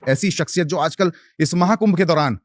ऐसी शख्सियत जो आजकल इस महाकुंभ के दौरान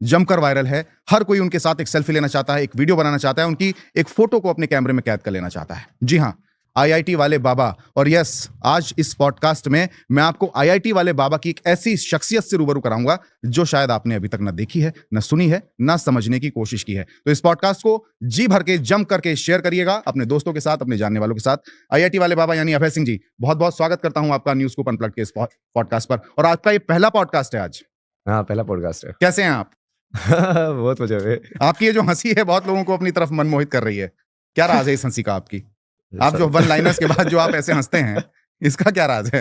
जमकर वायरल है। हर कोई उनके साथ एक सेल्फी लेना चाहता है, एक वीडियो बनाना चाहता है, उनकी एक फोटो को अपने कैमरे में कैद कर लेना चाहता है। जी हाँ, आईआईटी वाले बाबा। और यस, आज इस पॉडकास्ट में मैं आपको आईआईटी वाले बाबा की एक ऐसी शख्सियत से रूबरू कराऊंगा जो शायद आपने अभी तक न देखी है, न सुनी है, न समझने की कोशिश की है। तो इस पॉडकास्ट को जी भर के जम करके शेयर करिएगा अपने दोस्तों के साथ, अपने जानने वालों के साथ। आईआईटी वाले बाबा यानी अभय सिंह जी, बहुत बहुत स्वागत करता हूं आपका न्यूज़ स्कूप अनप्लग्ड के इस पॉडकास्ट पर। और आपका ये पहला पॉडकास्ट है आज। हाँ, पहला पॉडकास्ट है। कैसे हैं आप? बहुत मजा है। आपकी ये जो हंसी है बहुत लोगों को अपनी तरफ मनमोहित कर रही है। क्या राज है इस हंसी का आपकी? आप जो वन लाइनर्स के बाद जो आप ऐसे हंसते हैं, इसका क्या राज है?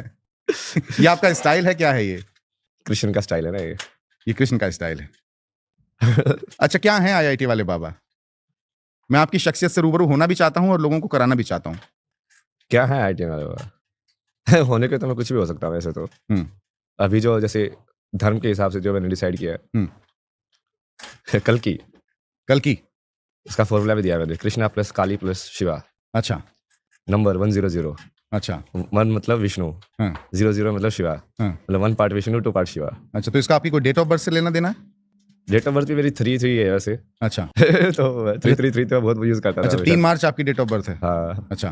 ये आपका स्टाइल है, क्या है ये? कृष्ण का स्टाइल है ना ये। ये कृष्ण का स्टाइल है। अच्छा, क्या है आईआईटी वाले बाबा? मैं आपकी शख्सियत से रूबरू होना भी चाहता हूं और लोगों को कराना भी चाहता हूं। क्या है आईटी वाले बाबा? होने के तो मैं कुछ भी हो सकता हूँ वैसे तो। अभी जो जैसे धर्म के हिसाब से जो मैंने डिसाइड किया है, कल की इसका फॉर्मूला भी दिया मैंने, कृष्णा प्लस काली प्लस शिवा। अच्छा, नंबर 100। अच्छा, 1 मतलब विष्णु, 00 मतलब शिवा, मतलब 1 पार्ट विष्णु 2 पार्ट शिवा। अच्छा, तो इसका आपकी कोई डेट ऑफ बर्थ से लेना देना है? डेट ऑफ बर्थ भी मेरी 3 है वैसे। अच्छा। तो 3 तो बहुत यूज करता था। अच्छा, 3 मार्च आपकी डेट ऑफ बर्थ है? हाँ। अच्छा,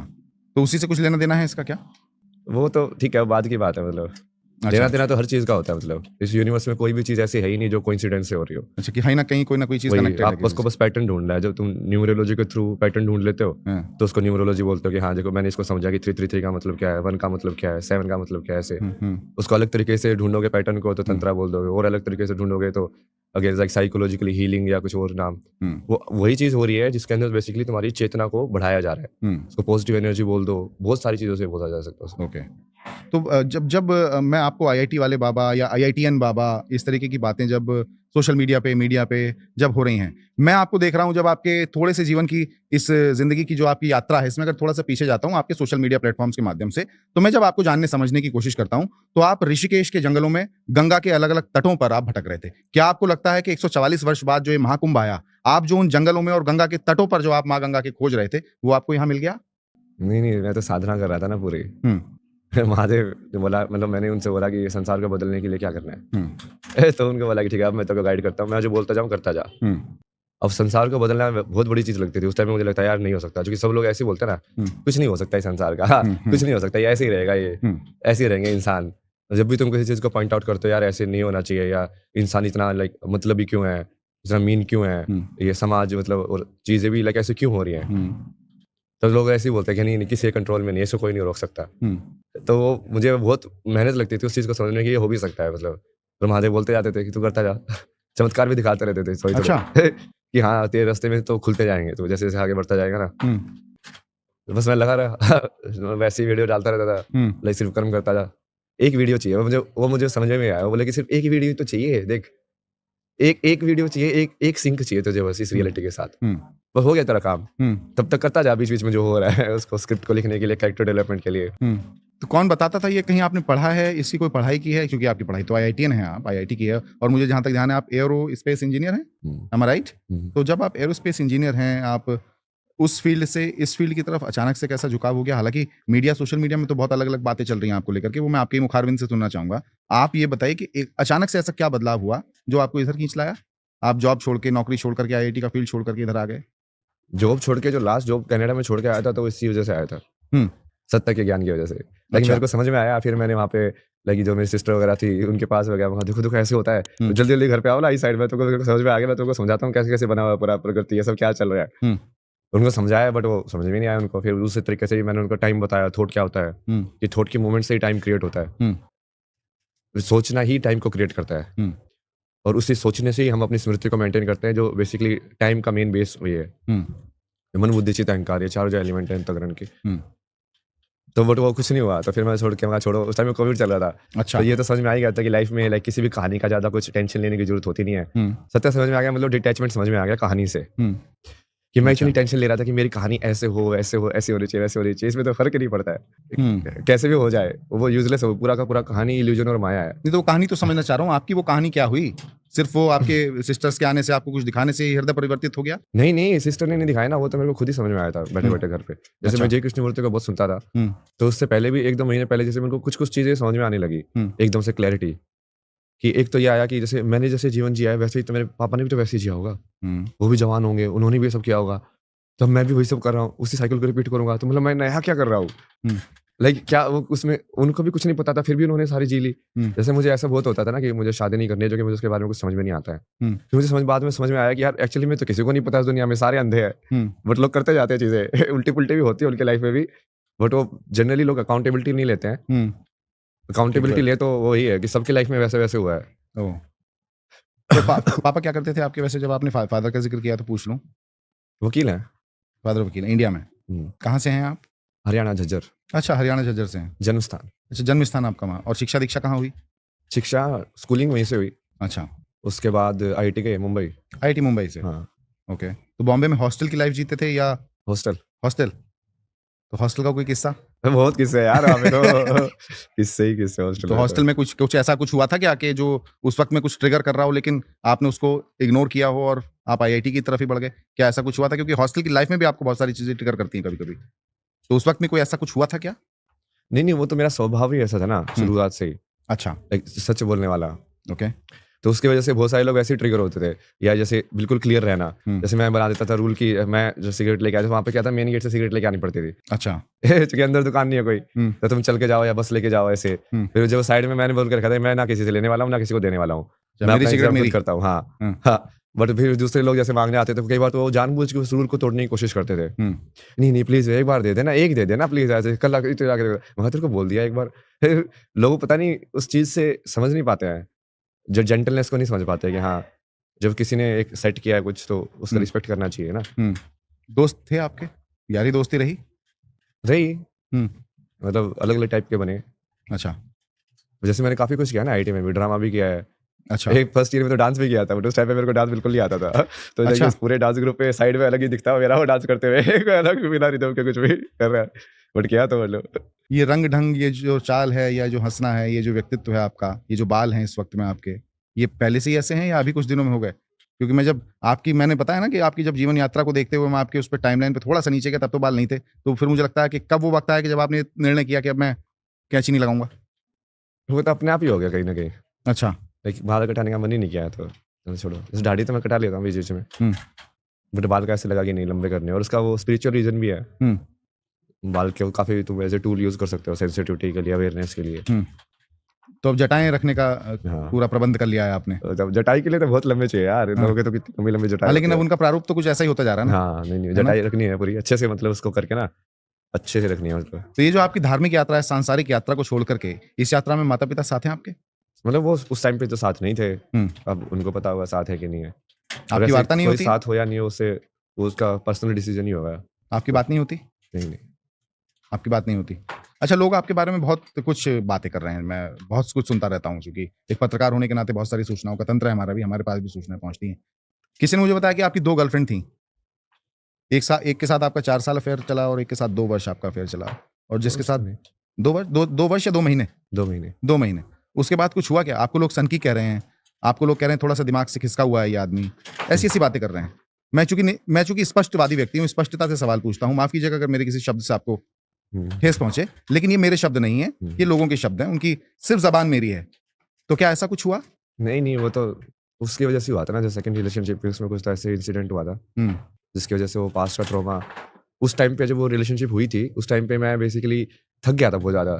तो उसी से कुछ लेना देना है इसका क्या? वो तो ठीक है, बाद की बात है। मतलब लेना देना तो हर चीज का होता है। मतलब इस यूनिवर्स में कोई भी चीज ऐसी है ही नहीं जो कोइंसिडेंस से हो रही हो। अच्छा, कि कहीं ना कहीं कोई ना कोई चीज कनेक्टेड है। आप उसको बस पैटर्न ढूंढना है। जब तुम न्यूमरोलॉजी के थ्रू पैटर्न ढूंढ लेते हो तो उसको न्यूमरोलॉजी बोलते हो कि हाँ देखो मैंने इसको समझा कि 333 का मतलब क्या है, 1 का मतलब क्या है, 7 का मतलब क्या है। ऐसे उसको अलग तरीके से ढूंढोगे पैटर्न को तो तंत्रा बोल दोगे, और अलग तरीके से ढूंढोगे तो अगेन लाइक साइकोलॉजिकली हीलिंग या कुछ और नाम। वो वही चीज हो रही है जिसके अंदर बेसिकली तुम्हारी चेतना को बढ़ाया जा रहा है। उसको पॉजिटिव एनर्जी बोल दो, बहुत सारी चीजों से बोला जा सकता है। ओके, तो जब मैं आपको आईआईटी वाले बाबा या आईआईटीएन बाबा इस तरीके की बातें जब सोशल मीडिया पे, मीडिया पे जब हो रही हैं, मैं आपको देख रहा हूं जब आपके थोड़े से जीवन की इस जिंदगी की जो आपकी यात्रा है, इसमें अगर थोड़ा सा पीछे जाता हूं आपके सोशल मीडिया प्लेटफॉर्म्स के माध्यम से, तो मैं जब आपको जानने समझने की कोशिश करता हूं तो आप ऋषिकेश के जंगलों में गंगा के अलग अलग तटों पर आप भटक रहे थे। क्या आपको लगता है कि 144 वर्ष बाद जो ये महाकुंभ आया, आप जो उन जंगलों में और गंगा के तटों पर जो आप माँ गंगा के खोज रहे थे, वो आपको यहाँ मिल गया? नहीं, मैं तो साधना कर रहा था ना पूरी। महादेव ने बोला, मतलब मैंने उनसे बोला कि संसार को बदलने के लिए क्या करना है। तो उनको बोला कि ठीक है अब मैं तो गाइड करता हूँ, मैं जो बोलता जाऊँ करता जा। अब संसार को बदलना बहुत बड़ी चीज लगती थी उस टाइम में। मुझे लगता है यार नहीं हो सकता, क्योंकि सब लोग ऐसे ही बोलते हैं ना, कुछ नहीं हो सकता इस संसार का, कुछ नहीं हो सकता, ये ऐसे ही रहेगा, ये ऐसे ही रहेंगे इंसान। जब भी तुम किसी चीज को पॉइंट आउट करते हो यार ऐसे नहीं होना चाहिए, या इंसान इतना लाइक मतलबी क्यों है, इतना मीन क्यों है, ये समाज मतलब और चीजें भी लाइक ऐसे क्यों हो रही हैं, तो लोग ऐसे ही बोलते हैं कि नहीं किसी कंट्रोल में नहीं, इसको कोई नहीं रोक सकता। तो मुझे बहुत मेहनत लगती थी उस चीज को समझने की, ये हो भी सकता है। मतलब तो महादेव बोलते जाते थे कि तू करता जा। चमत्कार भी दिखाते रहते थे। अच्छा। कि हाँ तेरे रास्ते में तो खुलते जाएंगे, तो जैसे जैसे आगे बढ़ता जाएगा ना। तो बस मैं लगा रहा वैसी वीडियो डालता रहता था, लाइक सिर्फ कर्म करता जा। एक वीडियो चाहिए वो मुझे समझ में आया। वो बोले कि सिर्फ एक वीडियो तो चाहिए, देख एक वीडियो चाहिए, एक सिंक चाहिए तुझे बस इस रियलिटी के साथ, बस हो गया तेरा काम। तब तक करता जा बीच बीच में जो हो रहा है उसको, स्क्रिप्ट को लिखने के लिए, कैरेक्टर डेवलपमेंट के लिए। तो कौन बताता था ये? कहीं आपने पढ़ा है, इसकी कोई पढ़ाई की है? क्योंकि आपकी पढ़ाई तो आईआईटीएन है, आप आईआईटी की है, और मुझे जहां तक ध्यान है आप एरो स्पेस इंजीनियर हैं, am I right? तो जब आप एरोस्पेस इंजीनियर हैं, आप उस फील्ड से इस फील्ड की तरफ अचानक से कैसा झुकाव हो गया? हालांकि मीडिया, सोशल मीडिया में तो बहुत अलग अलग बातें चल रही हैं आपको लेकर के, वो मैं आपके मुखारबिन से सुनना चाहूंगा। आप ये बताइए कि अचानक से ऐसा क्या बदलाव हुआ जो आपको इधर खींच लाया? आप जॉब छोड़ के, नौकरी छोड़ करके, आईआईटी का फील्ड छोड़ करके इधर आ गए? जॉब छोड़ के, जो लास्ट जॉब कनाडा में छोड़ के आया था, तो इसी वजह से आया था, सत्ता के ज्ञान की वजह से। लेकिन मेरे को समझ में आया, फिर मैंने वहाँ पे लगी जो मेरी सिस्टर वगैरह थी उनके पास हो गया, वहाँ देखो ऐसे होता है, तो जल्दी जल्दी घर पे आओ ना इस साइड में, तो समझ में आ गया। मैं तुमको समझाता हूँ कैसे कैसे बना हुआ पूरा प्रकृति, ये सब क्या चल रहा है। उनको समझाया बट वो समझ में नहीं आया उनको। फिर दूसरे तरीके से भी मैंने उनको टाइम बताया, थॉट क्या होता है, कि थॉट के मोमेंट से ही टाइम क्रिएट होता है, सोचना ही टाइम को क्रिएट करता है, और उसी सोचने से ही हम अपनी स्मृति को मेंटेन करते हैं, जो बेसिकली टाइम का मेन बेस वही है। मन बुद्धि चित्त अहंकार, ये चारों जो एलिमेंट है अंतःकरण के। तो बट वो कुछ नहीं हुआ, तो फिर मैं छोड़ के, मैं छोड़ो, उस टाइम में कोविड चल रहा था। अच्छा। तो ये तो समझ में आ गया था कि लाइफ में लाइक किसी भी कहानी का ज्यादा कुछ टेंशन लेने की जरूरत होती नहीं है। सत्य समझ में आ गया, मतलब डिटैचमेंट समझ में आ गया कहानी से, कि मैं इतनी टेंशन ले रहा था कि मेरी कहानी ऐसे हो, ऐसे हो, ऐसे होनी चाहिए, वैसे होनी चाहिए, इसमें तो फर्क ही नहीं पड़ता है, कैसे भी हो जाए वो यूजलेस हो, पूरा का पूरा कहानी इल्यूजन और माया है। नहीं तो वो कहानी तो समझना चाह रहा हूँ, आपकी वो कहानी क्या हुई? सिर्फ वो आपके सिस्टर्स के आने से, आपको कुछ दिखाने से हृदय परिवर्तित हो गया? नहीं, सिस्टर ने नहीं दिखाया ना, वो तो मेरे को खुद ही समझ में आया था बैठे बैठे घर पे। जैसे मैं जय कृष्णमूर्ति को बहुत सुनता था, तो उससे पहले भी 1-2 महीने पहले जैसे मेरे को कुछ चीजें समझ में आने लगी, एकदम से क्लैरिटी, कि एक तो ये आया कि जैसे मैंने जैसे जीवन जिया है वैसे ही तो मेरे पापा ने भी तो वैसे ही जिया होगा, वो भी जवान होंगे, उन्होंने भी ये सब किया होगा, तो मैं भी वही सब कर रहा हूँ, उसी साइकिल को रिपीट करूंगा, तो मतलब मैं नया क्या कर रहा हूँ? लाइक क्या वो उसमें उनको भी कुछ नहीं पता था, फिर भी उन्होंने सारी जी ली। जैसे मुझे ऐसा बहुत होता था ना कि मुझे शादी नहीं करनी है, जो कि मुझे उसके बारे में कुछ समझ में नहीं आता है। फिर मुझे बाद में समझ में आया कि यार एक्चुअली में तो किसी को नहीं पता इस दुनिया में, सारे अंधे हैं, बट लोग करते जाते हैं चीजें उल्टी पुल्टी भी होती है उनके लाइफ में भी, बट वो जनरली लोग अकाउंटेबिलिटी नहीं लेते हैं। अकाउंटेबिलिटी ले तो वही है कि सबकी लाइफ में वैसे वैसे हुआ है। तो पापा क्या करते थे आपके? वैसे जब आपने फादर का जिक्र किया तो पूछ लूं। वकील है। फादर वकील है, इंडिया में। कहाँ से हैं आप? हरियाणा झज्जर। अच्छा, हरियाणा झज्जर से हैं। जन्म स्थान। अच्छा, जन्म स्थान आपका वहाँ। और शिक्षा दीक्षा कहाँ हुई? शिक्षा स्कूलिंग वहीं से हुई। अच्छा, उसके बाद आईटी गए मुंबई। आईटी मुंबई से। हाँ। ओके, तो बॉम्बे में हॉस्टल की लाइफ जीते थे या हॉस्टल? हॉस्टल। तो हॉस्टल का कोई किस्सा? बहुत किस्से हैं यार, वहाँ पे तो किस्से ही किस्से हॉस्टल तो में। हॉस्टल में कुछ ऐसा कुछ हुआ था क्या कि जो उस वक्त में कुछ ट्रिगर कर रहा हो लेकिन आपने उसको इग्नोर किया हो और आप आईआईटी की तरफ ही बढ़ गए? क्या ऐसा कुछ हुआ था? क्योंकि हॉस्टल की लाइफ में भी आपको बहुत सारी चीजें ट्रिगर करती हैं कभी कभी, तो उस वक्त में कोई ऐसा कुछ हुआ था क्या? नहीं, वो तो मेरा स्वभाव ही ऐसा था ना शुरुआत से ही। अच्छा, लाइक सच बोलने वाला। ओके। तो उसकी वजह से बहुत सारे लोग ऐसे ही ट्रिगर होते थे, या जैसे बिल्कुल क्लियर रहना। जैसे मैं बना देता था रूल की मैं जो सिगरेट लेके आया, वहाँ पे क्या था, मेन गेट से सिगरेट लेके आनी पड़ती थी। अच्छा। क्योंकि अंदर दुकान नहीं है कोई, तो तुम चल के जाओ या बस लेके जाओ ऐसे। फिर जब साइड में मैंने बोल के रखा था मैं ना किसी से लेने वाला हूँ ना किसी को देने वाला हूँ, मैं अपना एग्जाम खुद करता हूँ। हाँ। बट फिर दूसरे लोग जैसे मांगने आते थे तो कई बार तो वो जानबूझ के उस रूल को तोड़ने की कोशिश करते थे। नहीं प्लीज एक बार दे देना, एक दे देना प्लीज, ऐसे कल मैं तेरे को बोल दिया एक बार। फिर लोग पता नहीं उस चीज से समझ नहीं पाते हैं, जो जेंटलनेस को नहीं समझ पाते कि हाँ जब किसी ने एक सेट किया है कुछ तो उसका रिस्पेक्ट करना चाहिए ना। दोस्त थे आपके? यारी दोस्ती रही? मतलब अलग अलग टाइप के बने। अच्छा। जैसे मैंने काफी कुछ किया ना, आईटी में भी ड्रामा भी किया है। अच्छा। एक फर्स्ट ईयर में तो डांस भी किया था, बट उस टाइम पे मेरे को डांस बिल्कुल नहीं आता था। तो अच्छा। जब पूरे डांस ग्रुप पे साइड में अलग ही दिखता मेरा वो डांस करते हुए कोई अलग बिना रिदम के कुछ भी कर रहा है, बट किया तो मतलब। ये रंग ढंग, ये जो चाल है या जो हंसना है, ये जो व्यक्तित्व है आपका, ये जो बाल हैं इस वक्त में आपके, ये पहले से ही ऐसे हैं या अभी कुछ दिनों में हो गए? क्योंकि मैं जब मैंने बताया ना कि आपकी जब जीवन यात्रा को देखते हुए मैं आपके उस पर टाइमलाइन पे थोड़ा सा नीचे गया, तब तो बाल नहीं थे। तो फिर मुझे लगता है कि कब वो वक्त आया कि जब आपने निर्णय किया कि अब मैं कैंची नहीं लगाऊंगा? वो तो अपने आप ही हो गया कहीं ना कहीं। अच्छा। लाइक बाल कटाने का मन ही नहीं किया तो छोड़ो, जैसे दाढ़ी तो मैं कटा लेता हूँ बीच बीच में, बट बाल का ऐसे लगा कि नहीं लंबे करने, और उसका वो स्पिरिचुअल रीजन भी है। बाल के काफी तुम एज ए टूल यूज कर सकते हो सेंसिटिविटी के लिए, अवेयरनेस के लिए। तो अब जटाएं रखने का पूरा प्रबंध कर लिया है आपने? तो जटाई के लिए तो बहुत लंबे चाहिए यार, लोगों के तो कितनी लंबी जटाई। लेकिन अब उनका प्रारूप तो कुछ ऐसा ही होता जा रहा है ना? हाँ नहीं जटाई रखनी है पूरी अच्छे से, मतलब उसको करके ना अच्छे से रखनी है उसको। तो ये जो आपकी धार्मिक यात्रा है, सांसारिक यात्रा को छोड़ करके, इस यात्रा में माता पिता साथ हैं आपके? मतलब वो उस टाइम पे तो साथ नहीं थे, अब उनको पता होगा साथ है कि नहीं है। आपकी वार्ता नहीं होती? साथ हो या नहीं हो, उससे वो उसका पर्सनल डिसीजन ही होगा। आपकी बात नहीं होती? नहीं आपकी बात नहीं होती। अच्छा, लोग आपके बारे में बहुत कुछ बातें कर रहे हैं, मैं बहुत कुछ सुनता रहता हूँ, क्योंकि एक पत्रकार होने के नाते बहुत सारी सूचनाओं का तंत्र है हमारा भी, हमारे पास भी सूचनाएं पहुंचती हैं। किसी ने मुझे बताया कि आपकी 2 गर्लफ्रेंड थी, एक के साथ आपका 4 साल अफेयर चला और एक के साथ 2 वर्ष आपका अफेयर चला, और जिसके साथ 2 वर्ष या 2 महीने? 2 महीने। उसके बाद कुछ हुआ क्या? आपको लोग सनकी कह रहे हैं, आपको लोग कह रहे हैं थोड़ा सा दिमाग से खिसका हुआ है ये आदमी, ऐसी बातें कर रहे हैं। मैं चूंकि स्पष्टवादी व्यक्ति हूँ, स्पष्टता से सवाल पूछता हूँ, माफ कीजिएगा अगर मेरे किसी शब्द से आपको ठेस पहुंचे, लेकिन ये मेरे शब्द नहीं है, ये लोगों के शब्द हैं, उनकी सिर्फ जबान मेरी है। तो क्या ऐसा कुछ हुआ? नहीं वो तो उसकी वजह से हुआ था ना, जो सेकंड रिलेशनशिप उसमें कुछ ऐसे इंसिडेंट हुआ था जिसकी वजह से वो पास्ट का ट्रॉमा, उस टाइम पे जब वो रिलेशनशिप हुई थी उस टाइम पे मैं बेसिकली थक गया था बहुत ज्यादा।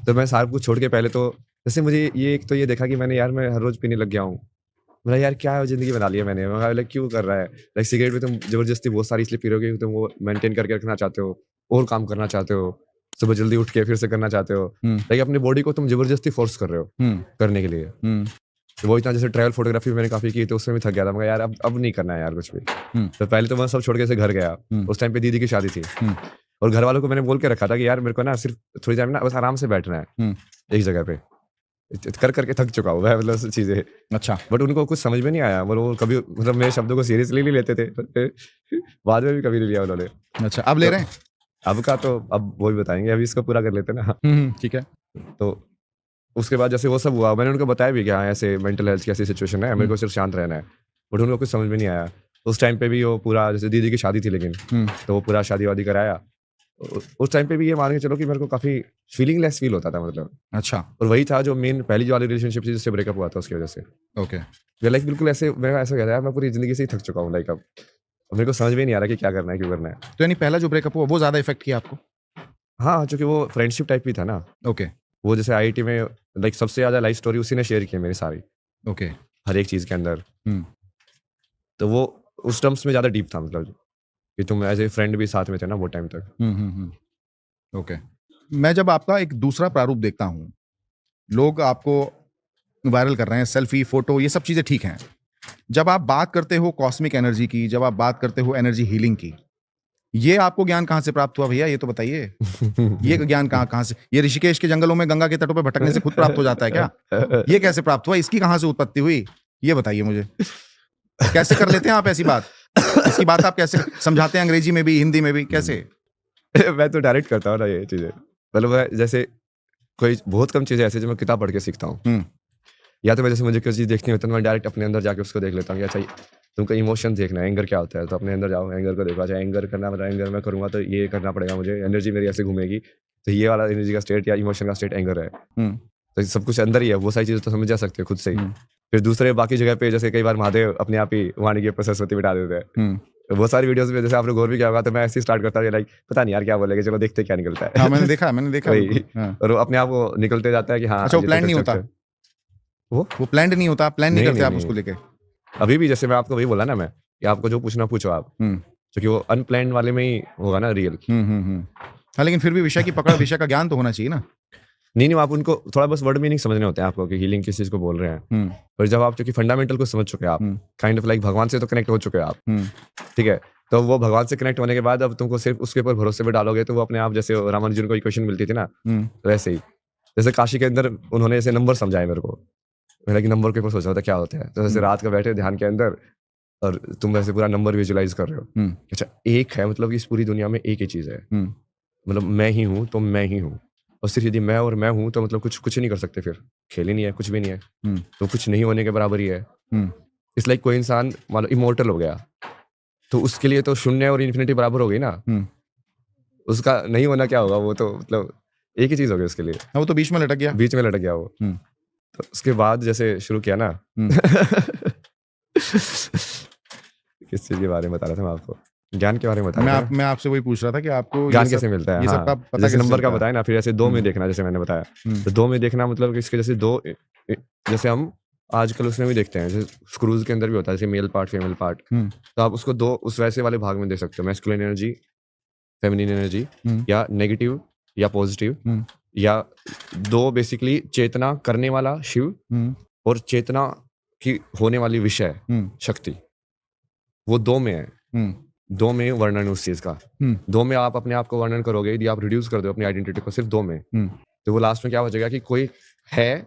तो मैं सारा कुछ छोड़ के पहले तो जैसे मुझे ये देखा कि मैंने यार मैं हर रोज पीने लग गया हूँ, बोला यार क्या जिंदगी बना ली है मैंने। मैं लाइक क्यों कर रहा है, लाइक सिगरेट भी तुम जबरदस्ती बहुत सारी इसलिए पी रहे हो कि तुम वो मेंटेन करके रखना चाहते हो और काम करना चाहते हो, सुबह जल्दी उठ के फिर से करना चाहते हो, लाइक अपनी बॉडी को तुम जबरदस्ती फोर्स कर रहे हो करने के लिए। तो वो इतना जैसे ट्रैवल फोटोग्राफी मैंने काफी की तो उसमें भी थक गया था, मगर यार अब नहीं करना है यार कुछ भी। तो पहले तो मैं सब छोड़ के घर गया, उस टाइम पे दीदी की शादी थी, और घर वालों को मैंने बोल के रखा था कि यार मेरे को ना सिर्फ थोड़ी टाइम ना बस आराम से बैठना है एक जगह पे, कर करके थक चुका हूँ मैं, मतलब चीजें। अच्छा। बट उनको कुछ समझ में नहीं आया, वो कभी मतलब मेरे शब्दों को सीरियसली नहीं लेते थे, बाद में भी कभी नहीं लिया उन्होंने। अच्छा, अब ले रहे हैं? अब का तो अब वो भी बताएंगे, अभी इसको पूरा कर लेते ना। ठीक है। तो उसके बाद जैसे वो सब हुआ, मैंने उनको बताया भी कि हाँ ऐसे मेंटल हेल्थ की ऐसी सिचुएशन है, मेरे को सिर्फ शांत रहना है, बट उनको कुछ समझ में नहीं आया। उस टाइम पे भी वो पूरा जैसे दीदी की शादी थी लेकिन तो वो पूरा शादी वादी कराया, उस टाइम पे भी ये मान के चलो कि मेरे को काफी फीलिंगलेस फील होता था मतलब। अच्छा, और वही था जो मेन पहली वाली रिलेशनशिप थी जिससे ब्रेकअप हुआ था उसकी वजह से। ओके। लाइक बिल्कुल ऐसे मेरा ऐसा कहता है मैं पूरी जिंदगी से ही थक चुका हूँ लाइक अब मेरे को समझ में नहीं आ रहा कि क्या करना है क्यों करना है। तो यानी पहला जो ब्रेकअप हुआ वो ज़्यादा इफ़ेक्ट किया आपको? हाँ, चूंकि वो फ्रेंडशिप टाइप भी था ना। ओके, वो जैसे आईआईटी में लाइक सबसे ज्यादा लाइफ स्टोरी उसी ने शेयर की है मेरी सारी, ओके। हर एक चीज के अंदर। हुँ, तो वो उस टर्म्स में ज्यादा डीप था मतलब कि तुम एज ए फ्रेंड भी साथ में थे ना वो टाइम तक। हुँ। ओके। मैं जब आपका एक दूसरा प्रारूप देखता हूँ, लोग आपको वायरल कर रहे हैं, सेल्फी, फ़ोटो ये सब चीज़ें ठीक हैं। जब आप बात करते हो कॉस्मिक एनर्जी की, जब आप बात करते हो एनर्जी हीलिंग की, ये आपको ज्ञान कहाँ से प्राप्त हुआ भैया ये तो बताइए? ये ज्ञान कहाँ कहाँ से? ये ऋषिकेश के जंगलों में गंगा के तटों पे भटकने से खुद प्राप्त हो जाता है क्या? ये कैसे प्राप्त हुआ? इसकी कहाँ से उत्पत्ति हुई? ये बताइए मुझे। कैसे कर लेते हैं आप ऐसी बात? इसकी बात आप कैसे समझाते हैं अंग्रेजी में भी, हिंदी में भी, कैसे? मैं तो डायरेक्ट करता हूँ ना ये चीजें। मतलब मैं जैसे कोई बहुत कम चीजें ऐसी जो मैं किताब पढ़ के सीखता हूँ। हुँ, या तो मैं जैसे मुझे कोई चीज देखनी होती है तो मैं डायरेक्ट अपने अंदर जाके उसको देख लेता हूँ कि अच्छा तुमको इमोशन देखना है, एंगर क्या होता है, तो अपने अंदर जाओ, एंगर को देखो। अच्छा एंगर करना मतलब एंगर मैं करूंगा तो ये करना पड़ेगा मुझे, एनर्जी मेरी ऐसे घूमेगी, तो ये वाला एनर्जी का स्टेट या इमोशन का स्टेट एंगर है। हुँ, तो सब कुछ अंदर ही है, वो सारी चीजें तो समझ जा सकते हो खुद से ही। हुँ, फिर दूसरे बाकी जगह पे जैसे कई बार महादेव अपने आप ही वाणी के सरस्वती बिठा देते हैं। हुँ। वो सारी वीडियोस में जैसे आपने गौर भी किया होगा, तो मैं ऐसे ही स्टार्ट करता हूँ लाइक पता नहीं यार क्या बोलेंगे, चलो देखते क्या निकलता हाँ, है। मैंने देखा वही, बिल्कुल। हाँ। और वो अपने आप वो निकलते जाता है कि हाँ अच्छा वो ये तो प्लान्ड कर नहीं सकते होता? हैं। वो वो प्लान्ड नहीं होता, प्लान नहीं नहीं करते नहीं आप नहीं, उसको लेके? अभी भी जैसे मैं आपको वही बोला ना मैं कि आपको जो पूछना पूछो आप, हुँ, क्योंकि वो अनप्लान्ड वाले में ही होगा ना रियल। हुँ। हाँ, लेकिन फिर भी विषय की पकड़, विषय का ज्ञान तो होना चाहिए ना? नहीं नहीं, आप उनको थोड़ा बस वर्ड मीनिंग समझने होते हैं आपको कि हीलिंग किस चीज को बोल रहे हैं। हुँ, और जब आप चूंकि फंडामेंटल को समझ चुके हैं आप, हुँ, काइंड ऑफ लाइक भगवान से तो कनेक्ट हो चुके हैं आप, हुँ, ठीक है। तो वो भगवान से कनेक्ट होने के बाद अब तुमको सिर्फ उसके ऊपर भरोसे पे डालोगे तो वो अपने आप, जैसे रामानुजन को इक्वेशन मिलती थी ना, हुँ, तो वैसे ही जैसे काशी के अंदर उन्होंने ऐसे नंबर समझाए मेरे को, मैंने कि नंबर के ऊपर सोचा था क्या होता है, तो जैसे हुँ, रात को बैठे ध्यान के अंदर और तुम वैसे पूरा नंबर विजुलाइज कर रहे हो। हुँ, अच्छा एक है, मतलब कि इस पूरी दुनिया में एक ही चीज है, हुँ, मतलब मैं ही हूँ तो मैं ही हूँ। और सिर्फ यदि मैं और मैं हूँ तो मतलब कुछ नहीं कर सकते, फिर खेल ही नहीं है, कुछ भी नहीं है, हुँ, तो कुछ नहीं होने के बराबर ही है। हुँ। इस लाइक कोई इंसान मान लो इमोर्टल हो गया, तो उसके लिए तो शून्य और इन्फिनिटी बराबर हो गई ना। हुँ। उसका नहीं होना क्या होगा, वो तो मतलब एक ही चीज हो गई उसके लिए, हाँ, वो तो बीच में लटक गया। बीच में लटक गया वो। हुँ, तो उसके बाद जैसे शुरू किया ना। हुँ। किस चीज के बारे में बता रहा था मैं आपको, ज्ञान के बारे में बता रहा था मैं आपसे वही पूछ रहा था कि आपको ज्ञान कैसे मिलता है। ये सब हाँ, का पता जैसे कैसे नंबर का चलता है? बताया ना, फिर ऐसे दो में हुँ, देखना जैसे मैंने बताया। हुँ, तो दो में देखना मतलब कि इसके जैसे दो जैसे हम आजकल उसमें भी देखते हैं, जैसे स्क्रूज के अंदर भी होता है, जैसे मेल पार्ट फीमेल पार्ट, हुँ, तो आप उसको दो उस वैसे वाले भाग में देख सकते हो, मैस्कुलिन एनर्जी, फेमिनिन एनर्जी, हुँ, या नेगेटिव या पॉजिटिव, हुँ, या दो बेसिकली चेतना करने वाला शिव हुँ, और चेतना की होने वाली विषय हुँ, शक्ति, वो दो में है। हुँ, दो में वर्णन है उस चीज का। हुँ, दो में आप अपने आप को वर्णन करोगे, यदि आप रिड्यूस कर दो अपनी आइडेंटिटी को सिर्फ दो में, हुँ, तो वो लास्ट में क्या बचेगा कि कोई है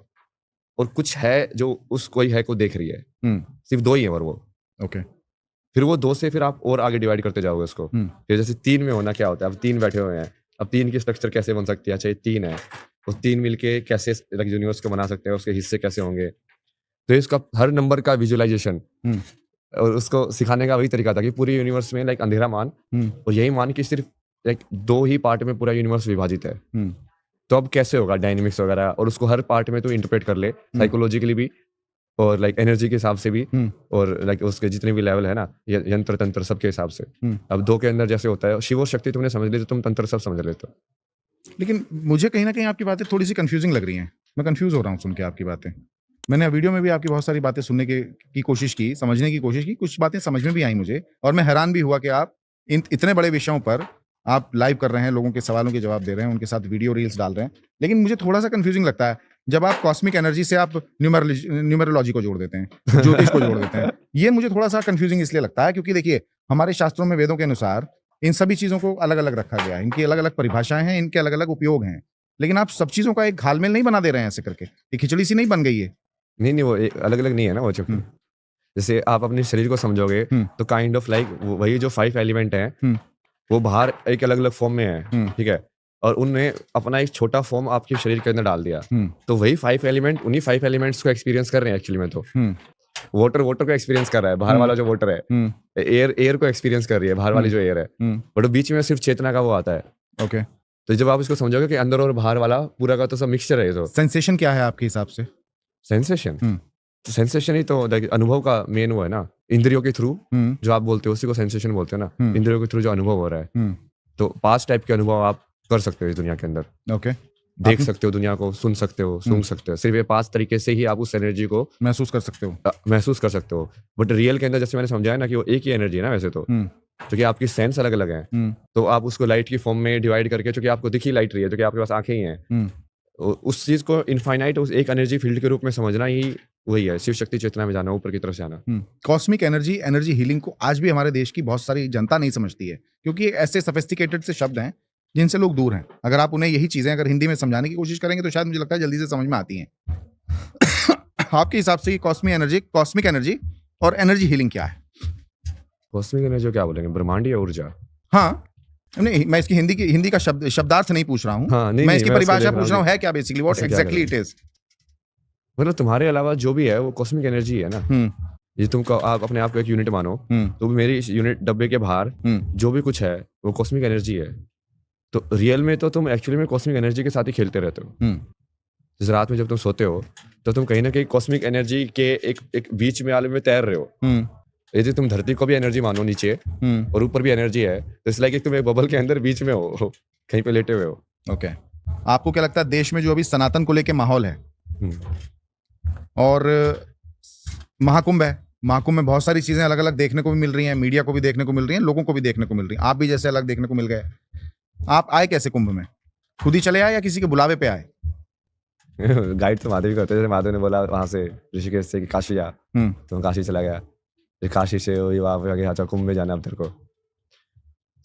और कुछ है जो उस कोई है को देख रही है। हुँ। सिर्फ दो ही है और वो, ओके। फिर वो दो से फिर आप और आगे डिवाइड करते जाओगे उसको। हुँ, फिर जैसे तीन में होना क्या होता है, अब तीन बैठे हुए हैं, अब तीन की स्ट्रक्चर कैसे बन सकती है, अच्छा ये तीन है, वो तीन मिलके कैसे यूनिवर्स को बना सकते हैं, उसके हिस्से कैसे होंगे। तो इसका हर नंबर का विजुअलाइजेशन हुँ, और उसको सिखाने का वही तरीका था कि पूरे यूनिवर्स में लाइक अंधेरा मान, हुँ, और यही मान कि सिर्फ लाइक दो ही पार्ट में पूरा यूनिवर्स विभाजित है। हुँ, तो अब कैसे होगा डायनेमिक्स वगैरह, और उसको हर पार्ट में तो इंटरप्रेट कर ले हुँ, साइकोलॉजिकली भी और लाइक एनर्जी के हिसाब से भी, हुँ, और लाइक उसके जितने भी लेवल है ना, यंत्र तंत्र सबके हिसाब से। हुँ। अब दो के अंदर जैसे होता है शिव और शक्ति, तुमने समझ ली तो तुम तंत्र सब समझ लेते हो। लेकिन मुझे कहीं न कहीं आपकी बातें थोड़ी-सी कन्फ्यूज़िंग लग रही हैं। मैं कन्फ्यूज़ हो रहा हूँ सुन के आपकी बातें। मैंने वीडियो में भी आपकी बहुत सारी बातें सुनने की कोशिश की, समझने की कोशिश की, कुछ बातें समझ में भी आई मुझे और मैं हैरान भी हुआ कि आप इतने बड़े विषयों पर आप लाइव कर रहे हैं, लोगों के सवालों के जवाब दे रहे हैं, उनके साथ वीडियो रील्स डाल रहे हैं। लेकिन मुझे थोड़ा-सा कन्फ्यूज़िंग लगता है, जब आप कॉस्मिक एनर्जी से आप न्यूमरोलॉजी को जोड़ देते हैं, ज्योतिष को जोड़ देते हैं। ये मुझे थोड़ा-सा कन्फ्यूज़िंग इसलिए लगता है क्योंकि देखिए, हमारे शास्त्रों में वेदों के अनुसार इन सभी चीज़ों को अलग-अलग रखा गया है। इनकी अलग-अलग परिभाषाएँ हैं, इनके अलग-अलग उपयोग हैं। लेकिन आप सब चीज़ों का एक घाल-मेल नहीं बना दे रहे हैं ऐसे करके। ये खिचड़ी-सी नहीं बन गई है? नहीं नहीं, वो अलग अलग नहीं है ना वो, चूंकि हुँ, जैसे आप अपने शरीर को समझोगे हुँ, तो काइंड ऑफ लाइक वही जो 5 एलिमेंट हैं, हुँ, वो बाहर एक अलग अलग फॉर्म में है, हुँ, ठीक है, और उनने अपना एक छोटा फॉर्म आपके शरीर के अंदर डाल दिया। हुँ, तो वही 5 एलिमेंट उन्हीं 5 एलिमेंट्स को एक्सपीरियंस कर रहे हैं एक्चुअली में। तो हुँ, वाटर वाटर को एक्सपीरियंस कर रहा है, बाहर हुँ, वाला जो वाटर है, हुँ, एयर एयर को एक्सपीरियंस कर रही है बाहर वाली हुँ, जो एयर है, हुँ, बट बीच में सिर्फ चेतना का वो आता है। ओके। तो जब आप इसको समझोगे कि अंदर और बाहर वाला पूरा का तो सब मिक्सचर है ये तो सेंसेशन क्या है आपके हिसाब से? सेंसेशन। हम्म। तो सेंसेशन ही तो like, अनुभव का मेन वो है ना, इंद्रियों के थ्रू हम्म। जो आप बोलते हो उसी को सेंसेशन बोलते हो ना। हम्म। इंद्रियों के थ्रू जो अनुभव हो रहा है, हम्म। तो 5 टाइप के अनुभव आप कर सकते हो इस दुनिया के अंदर। ओके। देख आपने- सकते हो दुनिया को, सुन सकते हो, सूंघ सकते हो। सिर्फ ये 5 तरीके से ही आप उस एनर्जी को महसूस कर सकते हो। महसूस कर सकते हो। बट रियल के अंदर जैसे मैंने समझाया ना कि वो एक ही एनर्जी है ना वैसे तो, क्योंकि आपकी सेंस अलग अलग है। तो आप उसको लाइट की फॉर्म में डिवाइड करके, क्योंकि आपको दिखी लाइट रही है, क्योंकि आपके पास आंखें ही हैं, उस चीज को इनफाइनाइट उस एक एनर्जी फील्ड के रूप में समझना ही वही है शिव शक्ति चेतना में जाना, ऊपर की तरफ से आना। कॉस्मिक एनर्जी, एनर्जी हीलिंग को आज भी हमारे देश की बहुत सारी जनता नहीं समझती है, क्योंकि ये ऐसे सोफिस्टिकेटेड से शब्द हैं जिनसे लोग दूर हैं। अगर आप उन्हें यही चीजें अगर हिंदी में समझाने की कोशिश करेंगे तो शायद मुझे लगता है जल्दी से समझ में आती हैं। आपके हिसाब से कॉस्मिक एनर्जी और एनर्जी हीलिंग क्या है? कॉस्मिक एनर्जी क्या बोलेंगे, ब्रह्मांडीय ऊर्जा। हाँ, नहीं, मैं इसकी हिंदी का शब्दार्थ नहीं पूछ रहा हूँ। हाँ, मैं इसकी परिभाषा पूछ रहा हूँ, है क्या बेसिकली, व्हाट ऐसा क्या एग्जैक्टली इट करें? इज? मतलब तुम्हारे अलावा जो भी है वो कॉस्मिक एनर्जी है ना। ये आप अपने आप को एक यूनिट मानो, तो मेरी इस यूनिट डब्बे के बाहर जो भी कुछ है वो कॉस्मिक एनर्जी है। तो रियल में तो तुम एक्चुअली में कॉस्मिक एनर्जी के साथ ही खेलते रहते हो। जैसे रात में जब तुम सोते हो तो तुम कहीं ना कहीं कॉस्मिक एनर्जी के एक बीच में आलम में तैर रहे हो। यदि तुम धरती को भी एनर्जी मानो नीचे और ऊपर भी एनर्जी है, तो इस लाइक तुम एक बबल के अंदर बीच में हो, कहीं पे लेटे हुए हो। ओके। आपको क्या लगता है देश में जो अभी सनातन को लेके माहौल है और महाकुंभ है, महाकुंभ में बहुत सारी चीजें अलग अलग देखने को भी मिल रही हैं, मीडिया को भी देखने को मिल रही हैं, लोगों को भी देखने को मिल रही हैं, आप भी जैसे अलग देखने को मिल गए। आप आए कैसे कुंभ में? खुद ही चले आए या किसी के बुलावे पे आए? गाइड तो महादेव करते, जैसे महादेव ने बोला वहां से ऋषिकेश से कि काशी आ, तो मैं काशी चला गया। फिर काशी से वही वहां पे आगे अच्छा कुंभ में जाना अब तेरे को,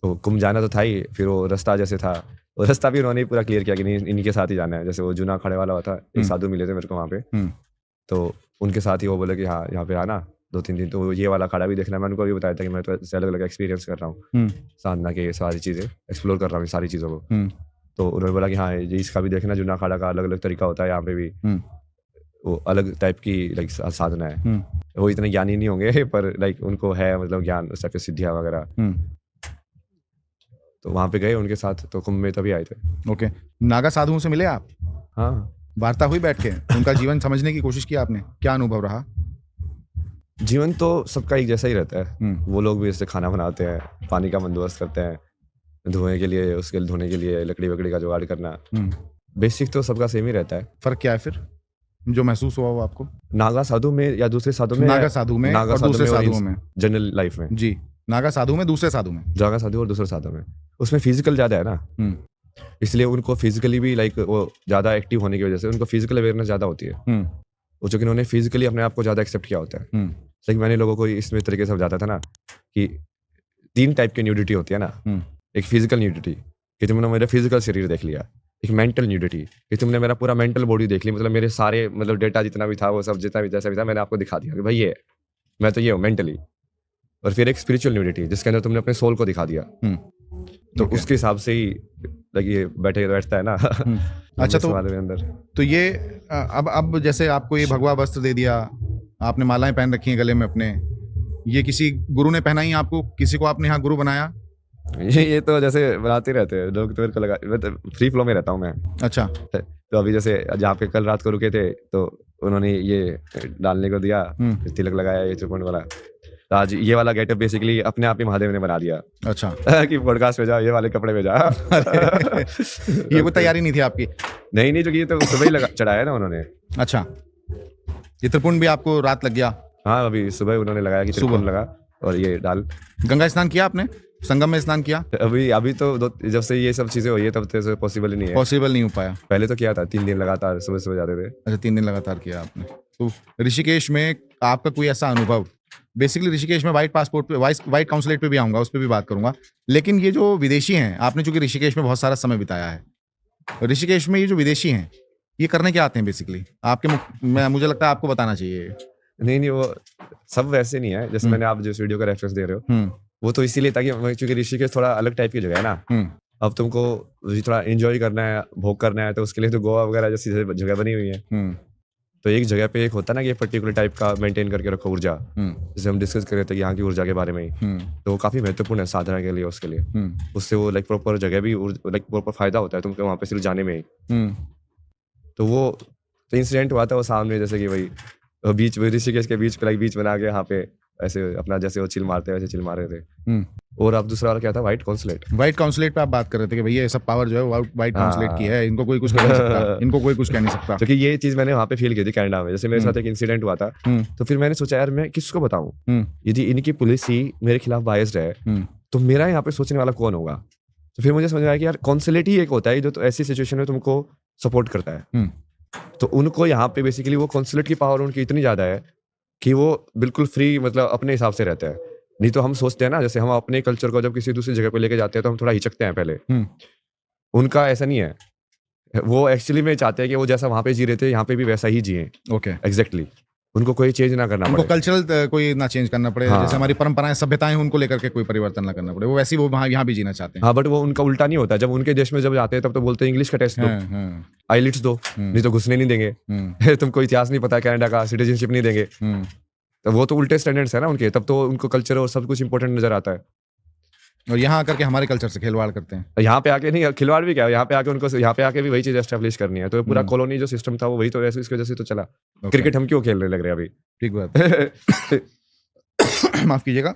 तो कुंभ जाना तो था ही। फिर वो रास्ता जैसे था, वो रास्ता भी उन्होंने पूरा क्लियर किया कि नहीं इन्हीं के साथ ही जाना है। जैसे वो जूना खड़े वाला हुआ था, एक साधु मिले थे मेरे को वहाँ पे, तो उनके साथ ही वो बोले कि हाँ यहाँ पे आना 2-3 दिन। तो ये वाला खड़ा भी देखना, मैं उनको भी बताया था कि मैं तो ऐसे अलग अलग एक्सपीरियंस कर रहा हूँ, साधना के सारी चीज़ें एक्सप्लोर कर रहा हूँ सारी चीज़ों को। तो उन्होंने बोला कि हाँ ये इसका भी देखना, जूना खाड़ा का अलग अलग तरीका होता है, यहाँ पे भी वो अलग टाइप की लाइक साधना है। वो इतने ज्ञानी नहीं होंगे पर लाइक उनको है मतलब ज्ञान उस टाइप की सिद्धियाँ वगैरह। तो वहाँ पे गए उनके साथ, तो कुंभ में तभी आए थे। ओके। नागा साधुओं से मिले आप? हाँ, वार्ता हुई बैठ के, उनका जीवन समझने की कोशिश की आपने, क्या अनुभव रहा? जीवन तो सबका एक जैसा ही रहता है। वो लोग भी जैसे खाना बनाते हैं, पानी का बंदोबस्त करते हैं, धोने के लिए उसके धोने के लिए लकड़ी वकड़ी का जुगाड़ करना, बेसिक तो सबका सेम ही रहता है। फर्क क्या है फिर जो महसूस हुआ वो आपको? नागा साधु में या दूसरे साधु में? नागा साधु में और दूसरे साधुओं में, जनरल लाइफ में। जी, नागा साधु में, दूसरे साधु में। नागा साधु और दूसरे साधु में उसमें फिजिकल ज्यादा है ना, इसलिए उनको फिजिकली भी लाइक वो ज्यादा एक्टिव होने की वजह से उनको फिजिकल अवेयरनेस ज्यादा होती है। वो चूंकि उन्होंने फिजिकली अपने आप को ज्यादा एक्सेप्ट किया होता है। लेकिन मैंने लोगों को इसमें तरीके से समझाता था ना कि 3 टाइप की न्यूडिटी होती है ना। एक फिजिकल न्यूडिटी कि तुमने मेरा फिजिकल शरीर देख लिया, एक मेंटल न्यूडिटी कि तुमने मेरा पूरा मेंटल बॉडी देख ली, मतलब मेरे सारे मतलब डेटा जितना भी था वो सब जितना भी जैसा भी था मैंने आपको दिखा दिया कि भाई ये मैं तो ये हूँ मेंटली। और फिर एक स्पिरिचुअल न्यूडिटी जिसके अंदर तुमने अपने सोल को दिखा दिया। तो उसके हिसाब से ही ये बैठता है ना। अच्छा, तो ये अब जैसे आपको ये भगवा वस्त्र दे दिया, आपने मालाएं पहन रखी हैं गले में अपने, ये किसी गुरु ने पहनाई आपको? किसी को आपने यहाँ गुरु बनाया? ये तो जैसे बनाते रहते हैं लोग, तो मेरे को लगा मैं तो फ्री फ्लो में रहता हूँ मैं। अच्छा। तो अभी जैसे जहाँ पे कल रात को रुके थे तो उन्होंने ये डालने को दिया, तिलक लगाया ये त्रिपुंड वाला। तो आज ये वाला गेटअप बेसिकली अपने आप ही महादेव ने बना दिया। अच्छा। कि पॉडकास्ट में जा ये वाले कपड़े में जा। ये कोई तैयारी नहीं थी आपकी? नहीं, जो ये तो सुबह ही चढ़ाया ना उन्होंने। अच्छा, ये त्रिपुंड भी आपको रात लग गया? हाँ, अभी सुबह उन्होंने लगाया कि त्रिपुंड लगा और ये डाल। गंगा स्नान किया आपने? संगम में स्नान किया? अभी तो जब से ये सब चीजें हुई है तब से पॉसिबल ही नहीं है। पॉसिबल नहीं हो पाया। पहले तो किया था 3 दिन लगातार सुबह जाते थे। अच्छा, 3 दिन लगातार किया आपने। तो ऋषिकेश में आपका कोई ऐसा अनुभव? बेसिकली ऋषिकेश में व्हाइट पासपोर्ट पे, व्हाइट काउंसलेट पे भी आऊंगा, उस पर भी बात करूंगा। लेकिन ये जो विदेशी हैं, आपने चूंकि ऋषिकेश में बहुत सारा समय बिताया है, ऋषिकेश में ये जो विदेशी हैं ये करने क्या आते हैं बेसिकली? मुझे लगता है आपको बताना चाहिए। नहीं, वो सब वैसे नहीं है जैसे मैंने आप जिस वीडियो का रेफरेंस दे रहे हो, वो तो इसीलिए ताकि क्योंकि ऋषिकेश थोड़ा अलग टाइप की जगह है ना। अब तुमको थोड़ा एंजॉय करना है, भोग करना है, तो उसके लिए तो गोवा वगैरह जैसी जगह बनी हुई है। तो एक जगह पे एक होता है ना कि पर्टिकुलर टाइप का मेंटेन करके रखो ऊर्जा, जैसे हम डिस्कस कर रहे थे यहाँ की ऊर्जा के बारे में ही, तो वो काफी महत्वपूर्ण है साधना के लिए, उसके लिए उससे वो लाइक प्रॉपर जगह भी लाइक प्रॉपर फायदा होता है तुमको वहाँ पे सिर्फ जाने में ही। तो वो तो इंसिडेंट हुआ था वो सामने, जैसे कि भाई बीच ऋषिकेश के बीच पे लाइक बीच बना के यहाँ पे ऐसे अपना जैसे वो चिल मारते हैं वैसे चिल मार रहे थे। और अब दूसरा वाला क्या था, व्हाइट कॉन्सुलेट। व्हाइट कॉन्सुलेट पे आप बात कर रहे थे कि भैया ये सब पावर जो है व्हाइट कॉन्सुलेट की है, इनको कोई कुछ कह नहीं सकता, इनको कोई कुछ कह नहीं सकता। क्योंकि ये चीज मैंने वहाँ पे फील की थी कनाडा में, जैसे मेरे साथ एक इंसिडेंट हुआ था, तो फिर मैंने सोचा यार मैं किसको बताऊं, यदि इनकी पुलिस ही मेरे खिलाफ बायस्ड है तो मेरा यहाँ पे सोचने वाला कौन होगा। तो फिर मुझे समझ आया कि यार कॉन्सुलेट ही एक होता है जो तो ऐसी सिचुएशन में तुमको सपोर्ट करता है। तो उनको यहाँ पे बेसिकली वो कॉन्सुलेट की पावर उनकी इतनी ज्यादा है कि वो बिल्कुल फ्री मतलब अपने हिसाब से रहते हैं। नहीं तो हम सोचते हैं ना, जैसे हम अपने कल्चर को जब किसी दूसरी जगह पे लेके जाते हैं तो हम थोड़ा हिचकते हैं पहले। उनका ऐसा नहीं है, वो एक्चुअली में चाहते हैं कि वो जैसा वहां पे जी रहे थे यहाँ पे भी वैसा ही जिए। ओके, एग्जैक्टली, उनको कोई चेंज ना करना उनको पड़े, कल्चरल कोई ना चेंज करना पड़े। हाँ। जैसे हमारी परंपराएं सभ्यताएं उनको लेकर के कोई परिवर्तन ना करना पड़े, वो वैसे ही वो वहाँ यहाँ भी जीना चाहते हैं। हाँ, बट वो उनका उल्टा नहीं होता। जब उनके देश में जब जाते हैं तब तो बोलते हैं इंग्लिश का टेस्ट दो, आईलिट्स दो, नहीं तो घुसने नहीं देंगे, तुमको इतिहास नहीं पता कनाडा का, सिटीजनशिप नहीं देंगे। तो वो तो उल्टे स्टैंडर्ड्स है ना उनके, तब तो उनको कल्चर और सब कुछ इंपॉर्टेंट नजर आता है। और यहाँ आकर के हमारे कल्चर से खिलवाड़ करते हैं। यहाँ पे आके नहीं, खिलवाड़ भी क्या है, यहाँ पे आके उनको यहाँ पे आके भी वही चीज एस्टेब्लिश करनी है। तो पूरा कॉलोनी जो सिस्टम था वो वही तो वैसे इसकी वजह से तो चला। क्रिकेट हम क्यों खेलने लग रहे हैं अभी? ठीक बात। माफ कीजिएगा,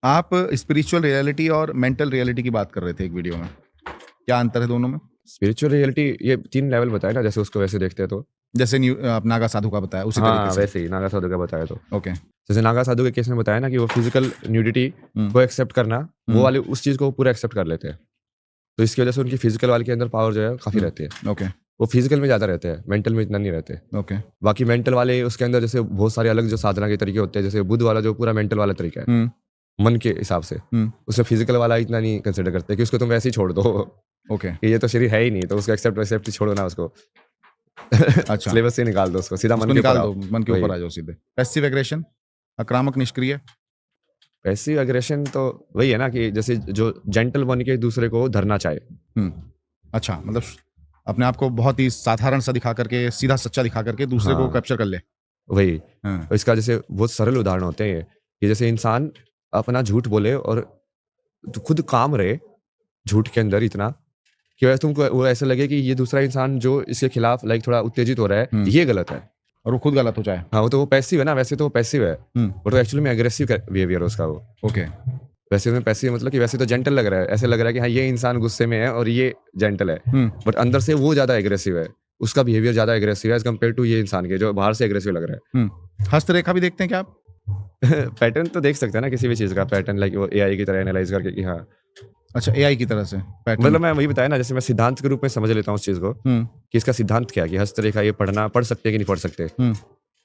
आप स्पिरिचुअल रियलिटी और मेंटल रियलिटी की बात कर रहे थे एक वीडियो में, क्या अंतर है दोनों में? स्पिरिचुअल रियलिटी ये 3 लेवल बताया ना, जैसे उसको वैसे देखते हैं तो जैसे आप नागा साधु का बताया उसी हाँ, तरीके से। वैसे ही नागा साधु का बताया तो ओके, जैसे नागा साधु के केस में बताया ना कि वो फिजिकल न्यूडिटी को एक्सेप्ट करना, वो वाले उस चीज को पूरा एक्सेप्ट कर लेते हैं। तो इसकी वजह से उनकी फिजिकल वाले के अंदर पावर जो है काफी रहती है। ओके, वो फिजिकल में ज्यादा रहते हैं, मेंटल में इतना नहीं रहते। ओके, बाकी मेंटल वाले उसके अंदर जैसे बहुत सारे अलग जो साधना के तरीके होते हैं, जैसे बुद्ध वाला जो पूरा मेंटल वाला तरीका है मन के हिसाब से, उसमें फिजिकल वाला इतना नहीं कंसिडर करते कि उसको तुम वैसे ही छोड़ दो। ओके, ये तो शरीर है ही नहीं, तो उसको एक्सेप्ट ही छोड़ो ना उसको। अच्छा, सिलेबस से निकाल दो उसको, सीधा मन के निकाल ऊपर दो, मन के ऊपर आ जाओ सीधे। पैसिव एग्रेशन, आक्रामक निष्क्रिय। पैसिव एग्रेशन तो वही है ना कि जैसे जो जेंटल बन के दूसरे को धरना चाहे। अच्छा, मतलब अपने आप को बहुत ही साधारण सा दिखा करके, सीधा सच्चा दिखा करके दूसरे को कैप्चर कर ले, वही। तो इसका जैसे बहुत सरल उदाहरण होते हैं कि जैसे इंसान अपना झूठ बोले और खुद काम रहे झूठ के अंदर इतना कि वैसे तुमको वो ऐसा लगे कि ये दूसरा इंसान जो इसके खिलाफ लाइक थोड़ा उत्तेजित हो रहा है ये गलत है, और वो खुद गलत हो जाए। हाँ, वो तो वो पैसिव है ना, वैसे तो वो पैसिव है, वो तो एक्चुअली में एग्रेसिव बिहेवियर उसका वो। ओके, वैसे में पैसिव मतलब कि वैसे तो जेंटल लग रहा है, ऐसे लग रहा है कि हाँ ये इंसान गुस्से में है और ये जेंटल है, बट अंदर से वो ज्यादा एग्रेसिव है, उसका बिहेवियर ज्यादा एग्रेसिव है एज कम्पेयर टू ये इंसान के जो बाहर से एग्रेसिव लग रहा है। हस्तरेखा भी देखते हैं क्या आप? पैटर्न तो देख सकते हैं ना किसी भी चीज का पैटर्न, लाइक वो एआई की तरह एनालाइज करके कि हाँ। अच्छा, एआई की तरह से पैटर्न, मतलब मैं वही बताया ना, जैसे मैं सिद्धांत के रूप में समझ लेता हूँ उस चीज को कि इसका सिद्धांत क्या है, कि हस्तरेखा ये पढ़ सकते हैं कि नहीं पढ़ सकते।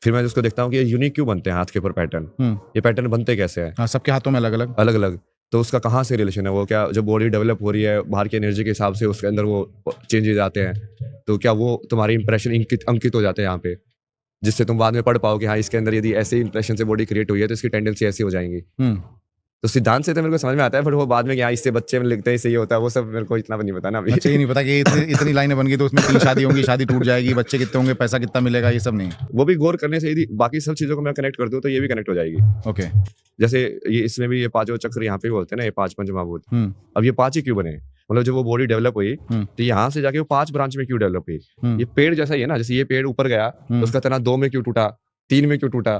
फिर मैं उसको देखता हूँ कि ये यूनिक क्यों बनते हैं हाथ के ऊपर पैटर्न, ये पैटर्न बनते कैसे हैं। हाँ, सबके हाथों में अलग अलग अलग अलग, तो उसका कहाँ से रिलेशन है, वो क्या जो बॉडी डेवलप हो रही है बाहर की एनर्जी के हिसाब से उसके अंदर वो चेंजेस आते हैं, तो क्या वो तुम्हारे इंप्रेशन अंकित हो जाते हैं यहाँ पे, जिससे तुम बाद में पढ़ पाओ कि हाँ इसके अंदर यदि ऐसे इंप्रेशन से बॉडी क्रिएट हुई है तो इसकी टेंडेंसी ऐसी हो जाएंगी। तो सिद्धांत से तो मेरे को समझ में आता है, बट वो बाद में क्या इससे बच्चे में लिखते हैं इससे ये होता है, वो सब मेरे को इतना नहीं पता ना अभी। अच्छा, ये नहीं पता कि इतनी लाइनें बन गई तो उसमें 3 शादी होंगी, शादी टूट जाएगी, बच्चे कितने होंगे, पैसा कितना मिलेगा, ये सब नहीं। वो भी गौर करने से यदि बाकी सब चीजों को मैं कनेक्ट कर दूं तो ये भी कनेक्ट हो जाएगी। ओके, जैसे ये इसमें भी ये 5 चक्र यहाँ पे बोलते हैं ना, ये 5 पंचमहाभूत, अब ये 5 ही क्यों बने, मतलब जब वो बॉडी डेवलप हुई तो यहाँ से जाके वो 5 ब्रांच में क्यों डेवलप हुई। ये पेड़ जैसा ही है ना, जैसे ये पेड़ ऊपर गया तो उसका तना 2 में क्यों टूटा, 3 में क्यों टूटा,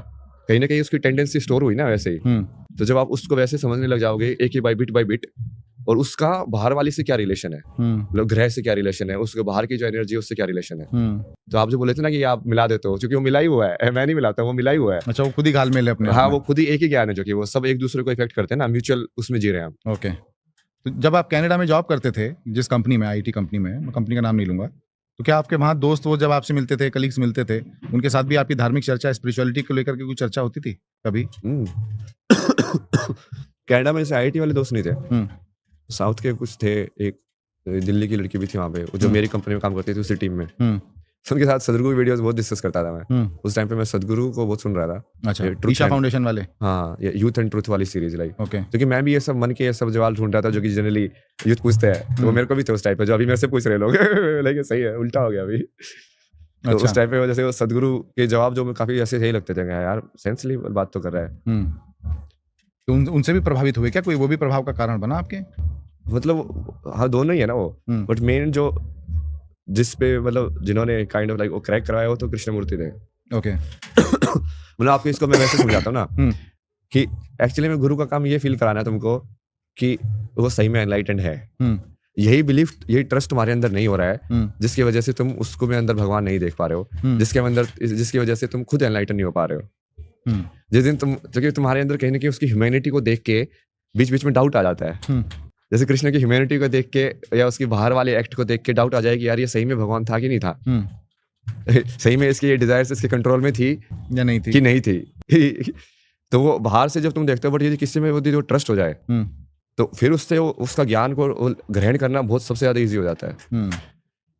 कहीं ना कहीं उसकी टेंडेंसी स्टोर हुई ना वैसे ही। तो जब आप उसको वैसे समझने लग जाओगे एक ही बाय बिट, और उसका बाहर वाली से क्या रिलेशन है, मतलब ग्रह से क्या रिलेशन है, उसके बाहर की जो एनर्जी है उससे क्या रिलेशन है। तो आप जो बोले थे ना कि आप मिला देते हो, क्योंकि वो मिला ही हुआ है, मैं नहीं मिलाता, वो मिला ही हुआ है। अच्छा, वो खुद ही घालमेल है अपने। हाँ, वो खुद ही एक ही ज्ञान है जो कि वो सब एक दूसरे को इफेक्ट करते हैं ना, म्यूचुअल उसमें जी रहे हैं हम। ओके, तो जब आप कनाडा में जॉब करते थे, जिस कंपनी में, आईटी कंपनी में, मैं कंपनी का नाम नहीं लूंगा, तो क्या आपके वहाँ दोस्त वो जब आपसे मिलते थे, कलीग्स मिलते थे, उनके साथ भी आपकी धार्मिक चर्चा, स्पिरिचुअलिटी को लेकर के कोई चर्चा होती थी कभी? कनाडा में जैसे आईटी वाले दोस्त नहीं थे, साउथ के कुछ थे, एक दिल्ली की लड़की भी थी वहाँ पे जो मेरी कंपनी में काम करती थी उसी टीम में, उनके साथ सदगुरु वीडियोस बहुत डिस्कस करता था मैं। उस टाइम पे मैं सदगुरु को बहुत सुन रहा था। अच्छा, ईशा फाउंडेशन वाले? हाँ, ये यूथ एंड ट्रूथ वाली सीरीज लाइक। ओके, क्योंकि मैं भी ये सब मन के ये सब सवाल ढूंढ रहा था जो कि जनरली यूथ पूछते हैं, तो वो मेरे को भी थे उस टाइप पे जो अभी मेरे से पूछ रहे लोग। लेकिन सही है, उल्टा हो गया अभी। तो अच्छा। उस टाइम पे जैसे वो सदगुरु के जवाब जो काफी ऐसे सही लगते थे यार, सेंसली बात तो कर रहा है। तो उनसे भी प्रभावित हुए क्या? कोई वो भी प्रभाव का कारण बना आपके? मतलब हाँ, दोनों ही है ना वो, बट मेन जो जिस पे मतलब जिन्होंने काइंड ऑफ लाइक वो क्रैक करवाया वो तो कृष्णमूर्ति थे। ओके। मतलब आपको इसको मैं वैसे समझाता हूँ ना कि एक्चुअली में गुरु का काम ये फील कराना है तुमको कि वो सही में एनलाइटेंड है। यही बिलीफ, यही ट्रस्ट तुम्हारे अंदर नहीं हो रहा है, जिसकी वजह से तुम उसको में अंदर भगवान नहीं देख पा रहे हो, जिसकी वजह से तुम खुद एनलाइटन नहीं हो पा रहे हो। जिस दिन तुम्हारे अंदर कहीं ना कहीं उसकी ह्यूमैनिटी को देख के बीच बीच में डाउट आ जाता है, जैसे कृष्ण की ह्यूमैनिटी को देख के या उसकी बाहर वाले एक्ट को देख के डाउट आ जाए कि यार ये सही में भगवान था कि नहीं था, सही में इसकी ये डिजायर्स इसके कंट्रोल में थी या नहीं थी कि नहीं थी। तो वो बाहर से जब तुम देखते हो, बट ये किसी में वो जो ट्रस्ट हो जाए तो फिर उससे उसका ज्ञान को ग्रहण करना बहुत सबसे ज्यादा ईजी हो जाता है।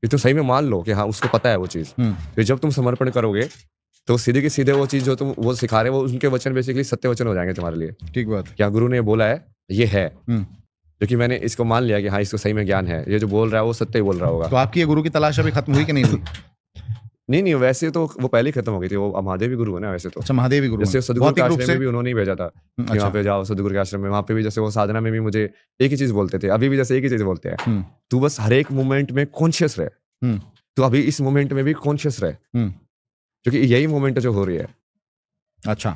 कि तुम सही में मान लो कि हाँ उसको पता है वो चीज, फिर जब तुम समर्पण करोगे तो सीधे के सीधे वो चीज जो तुम वो सिखा रहे हो वो उनके वचन बेसिकली सत्य वचन हो जाएंगे तुम्हारे लिए। ठीक बात। क्या गुरु ने बोला है ये है, क्योंकि मैंने इसको मान लिया कि हाँ इसको सही में ज्ञान है, ये जो बोल रहा है वो सत्य ही बोल रहा होगा। तो आपकी ये गुरु की तलाश अभी खत्म हुई कि नहीं हुई? नहीं, वैसे तो वो पहले ही खत्म हो गई थी। वो महादेवी गुरु है ना वैसे तो। अच्छा, महादेवी गुरु। जैसे सदगुरु के आश्रम में भी उन्होंने ही भेजा था कि अच्छा। वहाँ पे जाओ सदगुरु के आश्रम में। वहाँ पे भी जैसे वो साधना में भी मुझे एक ही चीज बोलते थे, अभी भी जैसे एक ही चीज बोलते हैं, तू बस हर एक मोमेंट में कॉन्शियस रहे, तो अभी इस मोमेंट में भी कॉन्शियस रहे, क्योंकि यही मोमेंट जो हो रही है। अच्छा,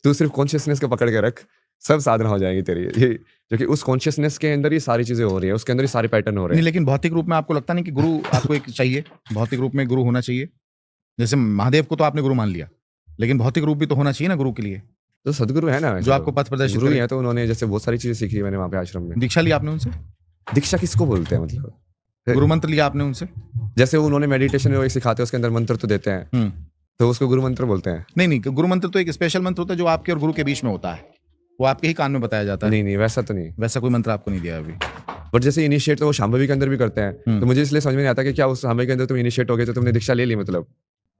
तू सिर्फ कॉन्शियसनेस को पकड़ के रख, सब साधना हो जाएगी तेरी। क्योंकि उस कॉन्शियसनेस के अंदर ही सारी चीजें हो रही है, उसके अंदर ही सारे पैटर्न हो रहे हैं। लेकिन भौतिक रूप में आपको लगता नहीं कि गुरु आपको एक चाहिए? भौतिक रूप में गुरु होना चाहिए? जैसे महादेव को तो आपने गुरु मान लिया, लेकिन भौतिक रूप भी तो होना चाहिए ना गुरु के लिए, तो सदगुरु है ना जो आपको पथ प्रदर्शित गुरु है। तो उन्होंने जैसे बहुत सारी चीजें सीखी मैंने वहाँ पे आश्रम में। दीक्षा ली आपने उनसे? दीक्षा किसको बोलते हैं? मतलब गुरु मंत्र लिया आपने उनसे? जैसे उन्होंने मेडिटेशन में सिखाते हैं, उसके अंदर मंत्र तो देते हैं, तो उसको गुरु मंत्र बोलते हैं। नहीं, गुरु मंत्र तो एक स्पेशल मंत्र होता है जो आपके और गुरु के बीच में होता है, वो आपके ही कान में बताया जाता है। नहीं, वैसा तो नहीं, वैसा कोई मंत्र आपको नहीं दिया अभी। बट जैसे इनिशिएट तो वो शांभवी के अंदर भी करते हैं, तो मुझे इसलिए समझ में नहीं आता कि क्या उस शांभवी के अंदर तुम इनिशिएट हो गए तो तुमने दीक्षा ले ली, मतलब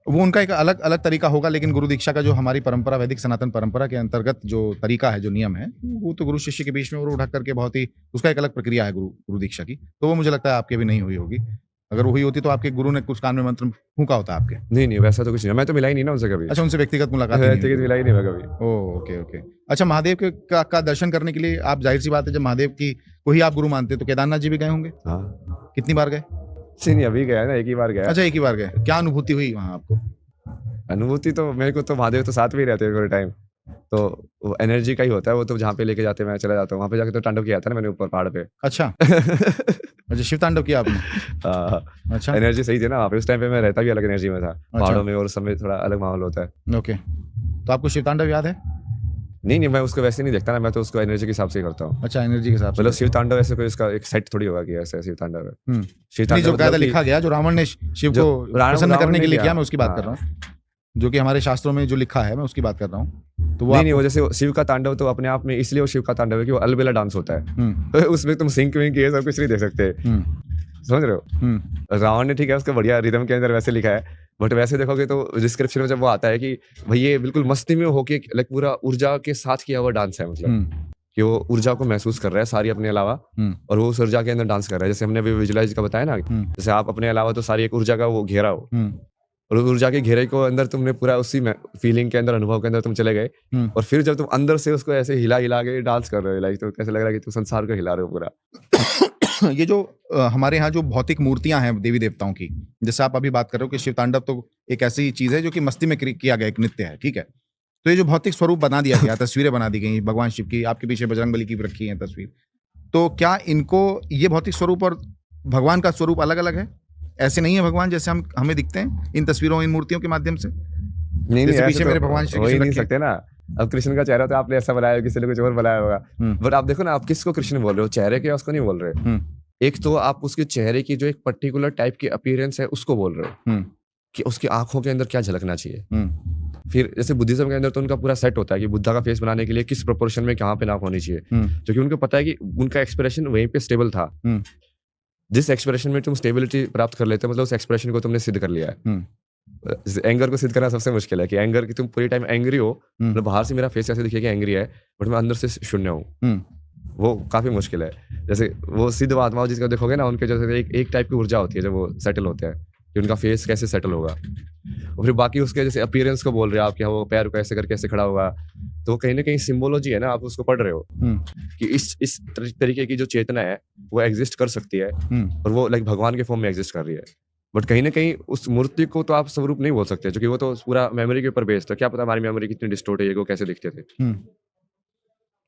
वो उनका एक अलग अलग तरीका होगा। लेकिन गुरु दीक्षा का जो हमारी परंपरा, वैदिक सनातन परंपरा के अंतर्गत जो तरीका है, जो नियम है, वो तो गुरु शिष्य के बीच में और ढक करके बहुत ही उसका एक अलग प्रक्रिया है गुरु दीक्षा की। तो वो मुझे लगता है आपकी अभी नहीं हुई होगी। अगर हुई होती तो आपके गुरु ने कुछ कान में मंत्र फूंका होता आपके? नहीं, वैसा तो कुछ नहीं, मैं तो मिला ही नहीं ना उनसे कभी। अच्छा, उनसे व्यक्तिगत मुलाकात मिला ही नहीं मैं कभी। ओके। अच्छा, महादेव के का दर्शन करने के लिए आप, जाहिर सी बात है, जब महादेव की को ही आप गुरु मानते तो केदारनाथ जी भी गए होंगे? हाँ। कितनी बार गए? नहीं, अभी गया ना, एक ही बार गया। अच्छा, एक ही बार गए। क्या अनुभूति हुई वहाँ आपको? अनुभूति तो मेरे को तो महादेव तो साथ में ही रहते हैं पूरे टाइम, तो वो एनर्जी का ही होता है। वो तो जहाँ पे लेके जाते हैं मैं चला जाता हूँ। वहाँ पे जाके तो तांडव किया था ना मैंने ऊपर पहाड़ पे। अच्छा। अच्छा, शिव तांडव किया आपने? अच्छा, एनर्जी सही थी ना वहाँ पे। उस टाइम पे मैं रहता भी अलग एनर्जी में था। पहाड़ों में और उस समय थोड़ा अलग माहौल होता है। ओके, तो आपको शिव तांडव याद है? नहीं, मैं उसको वैसे नहीं देखता ना, मैं तो उसको एनर्जी के हिसाब से करता हूँ। अच्छा, एनर्जी के हिसाब से। मतलब शिव तांडव ऐसे कोई उसका एक सेट थोड़ी होगा कि ऐसे शिव तांडव है। शिव तांडव जो कायदा लिखा गया, जो रावण ने शिव को प्रसन्न करने के लिए किया, मैं उसकी बात कर रहा हूँ, जो कि हमारे शास्त्रों में जो लिखा है, मैं उसकी बात कर रहा हूँ। तो नहीं, वो जैसे शिव का तांडव तो अपने आप में इसलिए वो शिव का तांडव है कि वो अलबेला डांस होता है। उसमें तुम सिंक विंक ये सब कुछ नहीं देख सकते, समझ रहे हो? रावण ने ठीक है उसका बढ़िया रिदम के अंदर वैसे लिखा है, बट वैसे देखोगे तो डिस्क्रिप्शन में जब वो आता है कि भाई ये बिल्कुल मस्ती में होके लाइक पूरा ऊर्जा के साथ किया हुआ डांस है, मतलब कि वो ऊर्जा को महसूस कर रहा है सारी अपने अलावा, और वो उस ऊर्जा के अंदर डांस कर रहा है। जैसे हमने अभी विजुअलाइज का बताया ना, जैसे आप अपने अलावा तो सारी एक ऊर्जा का वो घेरा हो, और उस ऊर्जा के घेरे को अंदर तुमने पूरा उसी में फीलिंग के अंदर, अनुभव के अंदर तुम चले गए, और फिर जब तुम अंदर से उसको ऐसे हिला के डांस कर रहे हो, लाइक तो कैसे लग रहा है कि तुम संसार को हिला रहे हो पूरा। ये जो हमारे यहाँ जो भौतिक मूर्तियां हैं देवी देवताओं की, जैसे आप अभी बात कर रहे हो कि शिव तांडव तो एक ऐसी चीज है जो कि मस्ती में किया गया एक नृत्य है, ठीक है? तो ये जो भौतिक स्वरूप बना दिया गया, तस्वीरें बना दी गई भगवान शिव की, आपके पीछे बजरंगबली की रखी है तस्वीर, तो क्या इनको, ये भौतिक स्वरूप और भगवान का स्वरूप अलग अलग है? ऐसे नहीं है भगवान जैसे हमें दिखते हैं इन तस्वीरों, इन मूर्तियों के माध्यम से? नहीं, पीछे मेरे भगवान श्री कृष्ण नहीं सकते ना। अब कृष्ण का चेहरा तो आपने ऐसा बनाया, किसी ने कुछ और बनाया होगा, बट आप देखो ना, आप किसको कृष्ण बोल रहे हो? चेहरे के उसको नहीं बोल रहे। एक तो आप उसके चेहरे की जो एक पर्टिकुलर टाइप की अपीयरेंस है उसको बोल रहे हो, कि उसकी आंखों के अंदर क्या झलकना चाहिए। फिर जैसे बुद्धिज्म के अंदर तो उनका पूरा सेट होता है कि बुद्धा का फेस बनाने के लिए किस प्रोपोर्शन में कहाँ पे नाक होनी चाहिए, क्योंकि उनको पता है कि उनका एक्सप्रेशन वहीं पे स्टेबल था। जिस एक्सप्रेशन में तुम स्टेबिलिटी प्राप्त कर लेते हो, मतलब उस एक्सप्रेशन को तुमने सिद्ध कर लिया है। एंगर को सिद्ध करना सबसे मुश्किल है, कि एंगर की तुम पूरी टाइम एंग्री हो, मतलब बाहर से मेरा फेस ऐसे दिखे कि एंग्री है, बट मैं अंदर से शून्य हूँ, वो काफी मुश्किल है। जैसे वो सिद्ध महात्माओं जिसको देखोगे ना, उनके जैसे एक टाइप की ऊर्जा होती है जब वो सेटल होते हैं, कि उनका फेस कैसे सेटल होगा, और फिर बाकी उसके जैसे अपीयरेंस को बोल रहे हो आप, क्या वो पैर को ऐसे करके ऐसे खड़ा होगा, तो कहीं ना कहीं सिंबोलॉजी है ना, आप उसको पढ़ रहे हो कि इस तरीके की जो चेतना है वो एग्जिस्ट कर सकती है, और वो लाइक भगवान के फॉर्म में एग्जिस्ट कर रही है। बट कहीं ना कहीं उस मूर्ति को तो आप स्वरूप नहीं बोल सकते, क्योंकि वो तो पूरा मेमोरी के ऊपर बेस्ड है। क्या पता हमारी मेमोरी कितनी डिस्टोर्ट है, वो कैसे दिखते थे।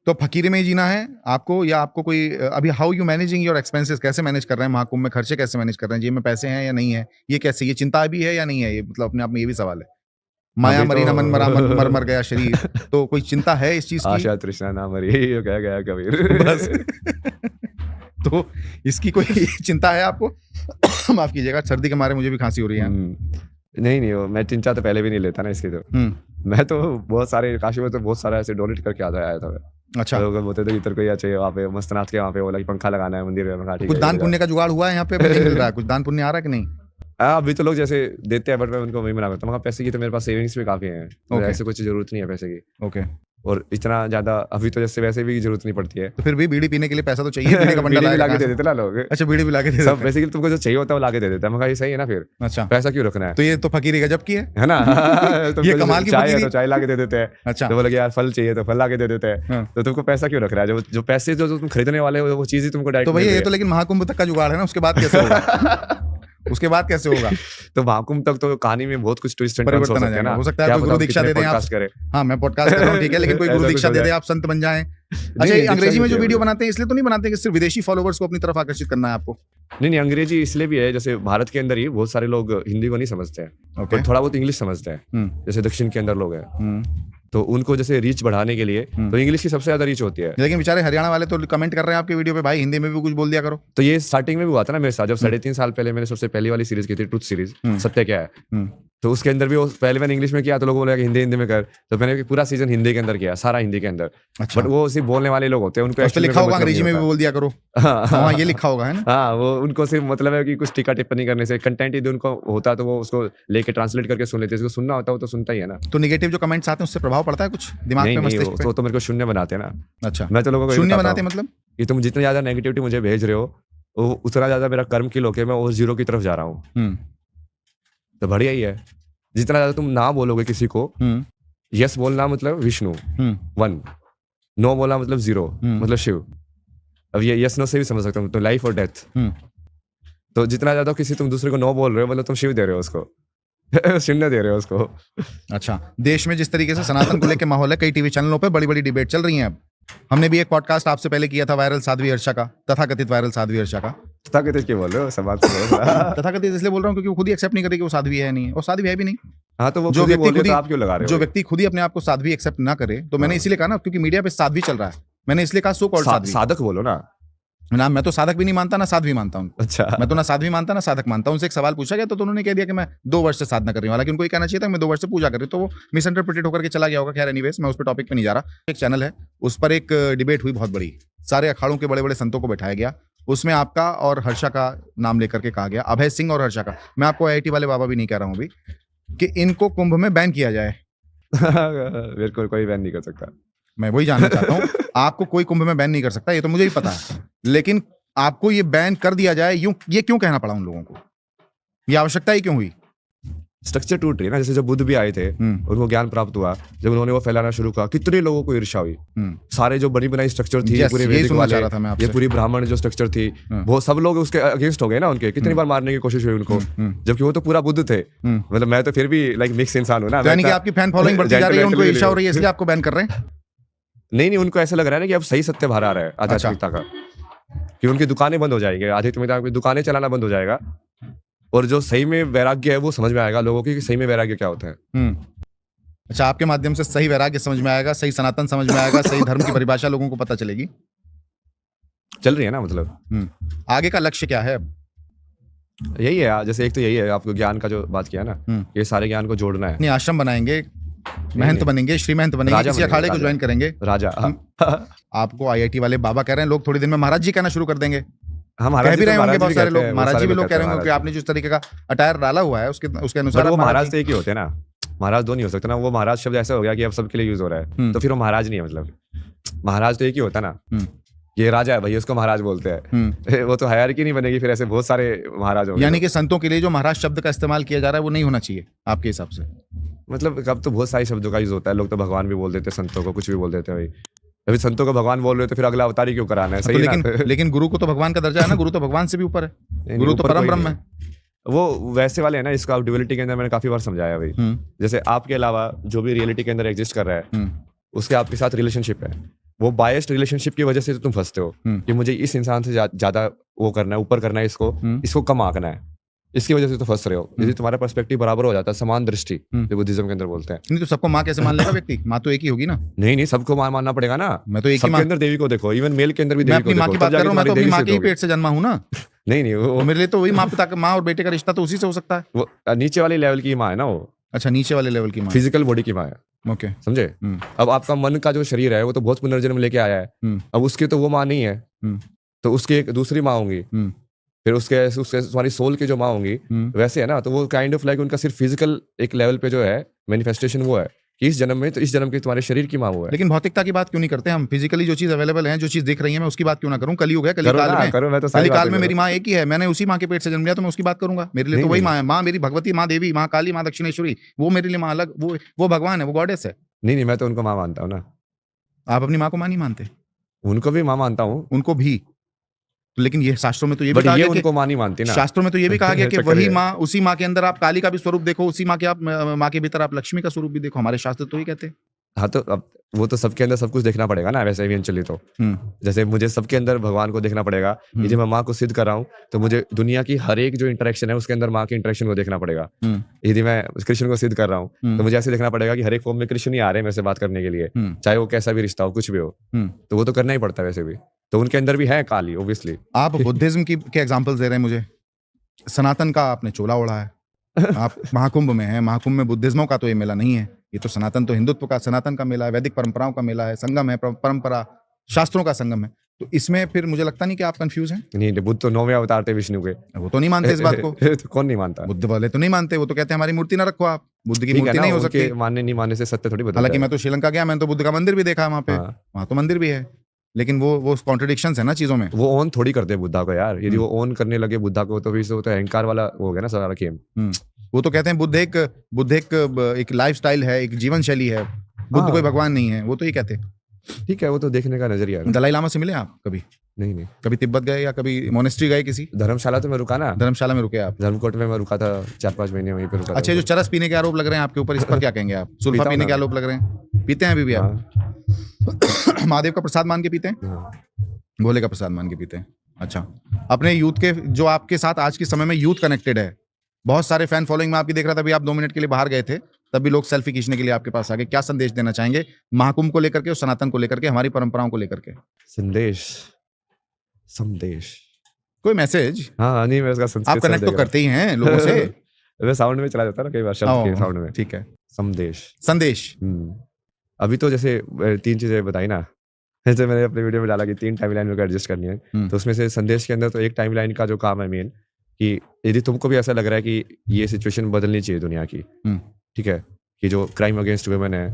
तो फकीरी में ही जीना है आपको, या आपको कोई अभी how you managing your expenses, कैसे मैनेज कर रहे हैं महाकुंभ में, खर्चे कैसे मैनेज कर रहे हैं, जेब में पैसे हैं या नहीं है, ये कैसे, ये चिंता भी है या नहीं है, ये मतलब अपने आप में ये भी सवाल है। माया मरी न मन मरा, मन मर गया शरीर, तो कोई चिंता है इस चीज की? आशा तृष्णा ना मरी, ये कह गया कबीर। बस तो इसकी कोई चिंता है आपको? माफ कीजिएगा, सर्दी के मारे मुझे भी खांसी हो रही है। नहीं वो मैं चिंता तो पहले भी नहीं लेता ना इसकी, तो मैं तो बहुत सारे काशी में तो बहुत सारा ऐसे डोनेट करके आया था मैं। अच्छा, लोग बोलते थे इधर कोई चाहिए वहाँ पे मस्तनाथ के वहाँ पे, वो लाइक पंखा लगाना है मंदिर में, कुछ दान पुण्य का जुगाड़ हुआ है यहाँ पे? नहीं मिल रहा है कुछ दान पुण्य, आ रहा है कि नहीं? अभी तो लोग जैसे देते हैं, बट मैं उनको वही मना करता हूँ, पैसे की तो मेरे पास सेविंग्स भी काफी है, ऐसे कुछ जरूरत नहीं है पैसे की। ओके, और इतना ज्यादा अभी तो जैसे वैसे भी जरूरत नहीं पड़ती है, तो फिर भी बीड़ी पीने के लिए पैसा तो चाहिए, बीड़ी का बंडल लाके दे देते ना लोग। अच्छा, बीड़ी भी लाके दे देते हैं, सब बेसिकली तुमको जो चाहिए होता है वो लाके दे देता है। मगर ये सही है ना फिर? अच्छा, पैसा क्यों रखना है? तो ये तो फकीरी गजब की है ना? ये कमाल की चाय है तो चाय लाके दे देते हैं। अच्छा, तो बोले यार फल चाहिए तो फल लाके दे देते हैं, तो तुमको पैसा क्यों रख रहा है? जो पैसे जो तुम खरीदने वाले हो वो चीज ही तुमको डायरेक्ट। तो भैया ये तो लेकिन महाकुंभ तक का जुगाड़ है ना, उसके बाद कैसे होगा? उसके बाद कैसे होगा? तो महाकुंभ तक तो कहानी में बहुत कुछ ट्विस्ट एंड टर्न्स हो सकते हैं ना। हो सकता है कोई गुरु दीक्षा दे दें आप। हाँ, मैं पॉडकास्ट कर रहा हूँ, ठीक है, लेकिन कोई गुरु दीक्षा दे दे, आप संत बन जाएं। अच्छा, ये अंग्रेजी में जो वीडियो बनाते हैं इसलिए तो नहीं बनाते कि सिर्फ विदेशी फॉलोवर्स को अपनी तरफ आकर्षित करना है आपको? नहीं, अंग्रेजी इसलिए भी है, जैसे भारत के अंदर ही बहुत सारे लोग हिंदी को नहीं समझते हैं, तो थोड़ा बहुत इंग्लिश समझते हैं, जैसे दक्षिण के अंदर लोग हैं, तो उनको जैसे रीच बढ़ाने के लिए तो इंग्लिश की सबसे ज्यादा रीच होती है। लेकिन बेचारे हरियाणा वाले तो कमेंट कर रहे हैं आपके वीडियो पे, भाई हिंदी में भी कुछ बोल दिया करो। तो ये स्टार्टिंग में भी हुआ था ना मेरे साथ, जब 3.5 साल पहले मैंने सबसे पहली वाली सीरीज की थी, ट्रुथ सीरीज, सत्य क्या है, तो उसके अंदर भी वो पहले मैंने इंग्लिश में किया, तो लोगों बोला कि हिंदी में कर, तो मैंने पूरा सीजन हिंदी के अंदर किया, सारा हिंदी के अंदर। बट वो सिर्फ बोलने वाले लोग होते हैं, उनको लिखा होगा अंग्रेजी में भी बोल दिया करो। हाँ, ये लिखा होगा है ना। हाँ, वो उनको सिर्फ मतलब है कि कुछ टीका टिप्पणी करने से, कंटेंट यदि उनको होता तो वो उसको लेके ट्रांसलेट करके सुन लेते, जिसको सुनना होता है वो तो सुनता ही है ना। तो नेगेटिव जो कमेंट्स आते हैं उससे प्रभाव पड़ता है कुछ दिमाग पे, मस्तिष्क पे? तो मेरे को शून्य बनाते हैं ना। अच्छा, मैं तो लोगों को शून्य बनाते हैं, मतलब कि तुम जितना ज्यादा नेगेटिविटी मुझे भेज रहे हो उतना ज्यादा मेरा कर्म की लोके मैं वो जीरो की तरफ जा रहा हूँ, तो बढ़िया ही है। जितना ज्यादा तुम ना बोलोगे किसी को, यस बोलना मतलब विष्णु 1, नो बोलना मतलब 0, मतलब शिव। अब ये यस नो से भी समझ सकता हूँ, तो लाइफ और डेथ। तो जितना ज्यादा किसी तुम दूसरे को नो बोल रहे हो, मतलब तुम शिव दे रहे हो उसको, शून्य दे रहे हो उसको। अच्छा, देश में जिस तरीके से सनातन को लेकर माहौल है, कई टीवी चैनलों पे बड़ी बड़ी डिबेट चल रही है। अब हमने भी एक पॉडकास्ट आपसे पहले किया था, वायरल साध्वी हर्षा का, तथाकथित वायरल साध्वी हर्षा का। तथाकथित क्यों बोल रहे हो? समाज तथाकथित इसलिए बोल रहा हूँ क्योंकि वो खुद ही एक्सेप्ट नहीं कर रही कि वो साध्वी है नहीं है, और साध्वी है भी नहीं। हाँ, तो वो जो व्यक्ति खुद ही, आप क्यों लगा रहे हो? जो व्यक्ति खुद ही अपने आप को साध्वी एक्सेप्ट ना करे, तो मैंने इसीलिए कहा ना, क्योंकि मीडिया पे साध्वी चल रहा है, मैंने इसलिए कहा सो कॉल्ड साध्वी। साधक बोलो ना। ना, मैं तो साधक भी नहीं मानता, ना साध्वी मानता हूँ। अच्छा, मैं तो ना साध्वी मानता ना साधक मानता हूँ। उनसे एक सवाल पूछा गया तो उन्होंने कह दिया कि मैं 2 वर्ष से साधना कर रही हूँ, हालांकि उनको ये कहना चाहिए था मैं 2 वर्ष से पूजा कर रही हूँ, तो वो मिसइंटरप्रेटेड होकर के चला गया होगा। खैर एनीवेज, मैं उस पर टॉपिक पे नहीं जा रहा। एक चैनल है, उस पर एक डिबेट हुई बहुत बड़ी, सारे अखाड़ों के बड़े बड़े संतों को बैठाया गया, उसमें आपका और हर्षा का नाम लेकर के कहा गया, अभय सिंह और हर्षा का। मैं आपको IIT वाले बाबा भी नहीं कह रहा हूँ अभी कि इनको कुंभ में बैन किया जाए। मेरे को कोई बैन नहीं कर सकता। मैं वही जानना चाहता हूँ, आपको कोई कुंभ में बैन नहीं कर सकता, ये तो मुझे ही पता है, लेकिन आपको ये बैन कर दिया जाए, ये क्यों कहना पड़ा उन लोगों को? ये आवश्यकता ही क्यों हुई? स्ट्रक्चर टूट रही है ना। जैसे जब बुद्ध भी आए थे, उनको ज्ञान प्राप्त हुआ, जब उन्होंने वो फैलाना शुरू किया, कितने लोगों को ईर्ष्या हुई। सारे जो बनी बनाई स्ट्रक्चर थी, पूरे वैदिक वाले, ये पूरी ब्राह्मण जो स्ट्रक्चर थी, वो सब लोग उसके अगेंस्ट हो गए ना उनके। कितनी बार मारने की कोशिश हुई उनको, जबकि वो तो पूरा बुद्ध थे। मतलब मैं तो फिर भी लाइक मिक्स इंसान हूँ ना। यानी कि आपकी फैन फॉलोइंग बढ़ती जा रही है, उनको ईर्ष्या हो रही है, इसलिए आपको बैन कर रहे हैं? नहीं, उनको ऐसा लग रहा है ना कि अब सही सत्य बाहर आ रहा है आध्यात्मिकता का, कि उनकी दुकानें बंद हो जाएंगी, आध्यात्मिकता की दुकानें चलाना बंद हो जाएगा, और जो सही में वैराग्य है वो समझ में आएगा लोगों की कि सही में वैराग्य क्या होता है। अच्छा, आपके माध्यम से सही वैराग्य समझ में आएगा, सही सनातन समझ में आएगा, सही धर्म की परिभाषा लोगों को पता चलेगी। चल रही है ना, मतलब आगे का लक्ष्य क्या है? यही है, जैसे एक तो यही है, आपको ज्ञान का जो बात किया ना, ये सारे ज्ञान को जोड़ना है। नहीं, आश्रम बनाएंगे, महंत बनेंगे, श्री महंत बनेंगे, किसी अखाड़े को ज्वाइन करेंगे। राजा आपको IIT वाले बाबा कह रहे हैं, लोग थोड़ी देर में महाराज जी कहना शुरू कर देंगे। हम कह भी रहे होंगे, बहुत सारे लोग महाराज जी भी लोग कह रहे होंगे कि आपने जिस तरीके का अटायर डाला हुआ है उसके अनुसार। वो महाराज तो एक ही होते हैं ना, महाराज दो नहीं हो सकते ना। वो महाराज शब्द ऐसा हो गया कि अब सबके लिए यूज हो रहा है, तो फिर वो महाराज नहीं है। मतलब महाराज तो एक ही होता है ना। ये राजा है भाई, उसको महाराज बोलते हैं। वो तो हायरार्की नहीं बनेगी, फिर ऐसे बहुत सारे महाराज होंगे। यानी कि संतों के लिए जो महाराज शब्द का इस्तेमाल किया जा रहा है वो नहीं होना चाहिए आपके हिसाब से? मतलब अब तो बहुत सारे शब्दों का यूज होता है, लोग तो भगवान भी बोल देते हैं, संतों को कुछ भी बोल देते हैं भाई। अभी संतों को भगवान बोल रहे हो तो फिर अगला अवतार ही क्यों कराना है? तो सही है लेकिन ना? लेकिन गुरु को तो भगवान का दर्जा है ना, गुरु तो भगवान से भी ऊपर है, नहीं, गुरु तो ऊपर परम कोई ब्रह्म नहीं है। वो वैसे वाले है ना, इसको आप ड्युअलिटी के अंदर मैंने काफी बार समझाया भाई। जैसे आपके अलावा जो भी रियलिटी के अंदर एग्जिस्ट कर रहा है, उसके आपके साथ रिलेशनशिप है, वो बायस्ड रिलेशनशिप की वजह से तो तुम फंसते हो कि मुझे इस इंसान से ज्यादा वो करना है, ऊपर करना है, इसको कम आंकना है, इसकी वजह से तो फंस रहे हो। यदि तुम्हारा पर्सपेक्टिव बराबर हो जाता है, समान दृष्टि जो बुद्धिज्म के अंदर बोलते हैं। नहीं तो सबको माँ कैसे मान लेगा व्यक्ति? माँ तो एक ही होगी ना। नहीं, सबको माँ मानना पड़ेगा ना। मैं तो एक ही सबके माँ, अंदर देवी को देखो, इवन मेल के अंदर भी मैं देवी को अपनी माँ की देखो, बात तब कर रहा जाके हूँ, मैं तो तुम्हारी अपनी देवी माँ से के ही दोगे। पेट से जन्मा हूँ ना। नहीं, तो मेरे लिए तो वही माँ पिता का, माँ और बेटे का रिश्ता तो उसी से हो सकता है। वो नीचे वाले लेवल की माँ है ना, वो अच्छा, नीचे वाले लेवल की माँ, फिजिकल बॉडी की माँ है। ओके। समझे? अब आपका मन का जो शरीर है वो तो बहुत पुनर्जन्म लेके आया है। अब उसकी तो वो माँ नहीं है, तो उसकी एक दूसरी माँ होंगी। फिर उसके तुम्हारी सोल की जो माँ होंगी वैसे है ना, तो वो काइंड ऑफ लाइक उनका सिर्फ फिजिकल एक लेवल पे जो है मैनिफेस्टेशन वो है कि इस जन्म में तो इस जन्म की तुम्हारे शरीर की माँ वो है। लेकिन भौतिकता की बात क्यों नहीं करते हम? फिजिकली जो चीज अवेलेबल है, जो चीज दिख रही है, मैं उसकी बात क्यों ना करूं? कलयुग है, कलिकाल में, कलिकाल में मेरी माँ एक ही है, मैंने उसी माँ के पेट से जन्म लिया, तो मैं उसकी बात करूंगा। मेरे लिए तो वही माँ है, माँ मेरी भगवती, माँ देवी, माँ काली, माँ दक्षिणेश्वरी, वो मेरे लिए माँ अलग, वो भगवान है, वो गॉडेस है। नहीं, मैं तो उनको माँ मानता हूँ ना। आप अपनी माँ को माँ नहीं मानते? उनको भी माँ मानता हूँ। उनको भी, लेकिन ये शास्त्रों में तो ये भी कहा गया कि उनको माँ नहीं मानती ना। शास्त्रों में तो ये भी कहा गया कि वही माँ, उसी माँ के अंदर आप काली का भी स्वरूप देखो, उसी माँ के आप माँ के भीतर आप लक्ष्मी का स्वरूप भी देखो। हमारे शास्त्र तो ये कहते हैं। हाँ, तो अब वो तो सबके अंदर सब कुछ देखना पड़ेगा ना, वैसे इवेंचुअली तो। जैसे मुझे सबके अंदर भगवान को देखना पड़ेगा। यदि मैं माँ को सिद्ध कर रहा हूँ तो मुझे दुनिया की हर एक जो इंटरेक्शन है उसके अंदर माँ के इंटरेक्शन को देखना पड़ेगा। यदि मैं कृष्ण को सिद्ध कर रहा हूँ तो मुझे ऐसे देखना पड़ेगा कि हर एक फॉर्म में कृष्ण ही आ रहे हैं मेरे से बात करने के लिए, चाहे वो कैसा भी रिश्ता हो, कुछ भी हो, तो वो तो करना ही पड़ता है वैसे भी। तो उनके अंदर भी है काली, ऑब्वियसली। आप बुद्धिज्म की के एग्जांपल्स दे रहे हैं मुझे। सनातन का आपने चोला ओढ़ा है, आप महाकुंभ में हैं, महाकुंभ में बुद्धिज्मों का तो ये मेला नहीं है, ये तो सनातन तो हिंदुत्व का, सनातन का मेला है, वैदिक परंपराओं का मेला है, संगम है, परंपरा शास्त्रों का संगम है। तो इसमें फिर मुझे लगता नहीं कि आप कंफ्यूज हैं। नहीं, बुद्ध तो 9वें अवतार थे विष्णु के। वो तो नहीं मानते इस बात को। तो कौन नहीं मानता? बुद्ध वाले तो नहीं मानते, वो तो कहते हैं हमारी मूर्ति ना रखो आप, बुद्ध की मूर्ति नहीं हो सकती। मानने नहीं मानने से सत्य थोड़ी बदलता है। हालांकि मैं तो श्रीलंका गया, मैंने तो बुद्ध का मंदिर भी देखा वहाँ पे, वहाँ तो मंदिर भी है, लेकिन वो कॉन्ट्रडिक्शंस है ना चीजों में। वो ओन थोड़ी करते हैं बुद्धा को यार। यदि वो ओन करने लगे बुद्धा को तो फिर तो अहंकार वाला हो गया ना सारा गेम। वो तो कहते हैं बुद्ध एक लाइफस्टाइल है, एक जीवन शैली है, बुद्ध कोई भगवान नहीं है, वो तो ये कहते हैं। ठीक है, वो तो देखने का नजरिया है। दलाई लामा से मिले आप कभी? नहीं। कभी तिब्बत गए या कभी मोनेस्ट्री गए किसी? धर्मशाला तो मैं रुका ना। धर्मशाला में रुके आप? धर्मकोट में मैं रुका था 4-5 महीने, वहीं पे रुका। अच्छा, जो चरस पीने के आरोप लग रहे हैं आपके ऊपर, इस पर क्या कहेंगे आप? सुल्फा पीने के आरोप लग रहे हैं, पीते हैं अभी भी आप? महादेव का प्रसाद मान के पीते हैं, भोले का प्रसाद मान के पीते हैं। अच्छा, अपने यूथ के, जो आपके साथ आज के समय में यूथ कनेक्टेड है, बहुत सारे फैन फॉलोइंग में आपकी देख रहा था, अभी आप 2 मिनट के लिए बाहर गए थे, तब भी लोग सेल्फी खींचने के लिए आपके पास आ गए। क्या संदेश देना चाहेंगे महाकुंभ को लेकर के और सनातन को लेकर के, हमारी परंपराओं को लेकर के? संदेश कोई मैसेज? हाँ, नहीं, मैं उसका आप कनेक्ट तो करते ही हैं लोगों से। मैं साउंड में चला जाता ना कई बार, शब्द के साउंड में। ठीक है, संदेश। अभी तो जैसे 3 चीजें बताई ना, जैसे मैंने अपने वीडियो में डाला कि 3 टाइमलाइन में एडजस्ट करनी है, तो उसमें से संदेश के अंदर तो एक टाइमलाइन का जो काम है मेन, कि यदि तुमको भी ऐसा लग रहा है कि ये सिचुएशन बदलनी चाहिए दुनिया की, ठीक है, कि जो क्राइम अगेंस्ट वुमेन है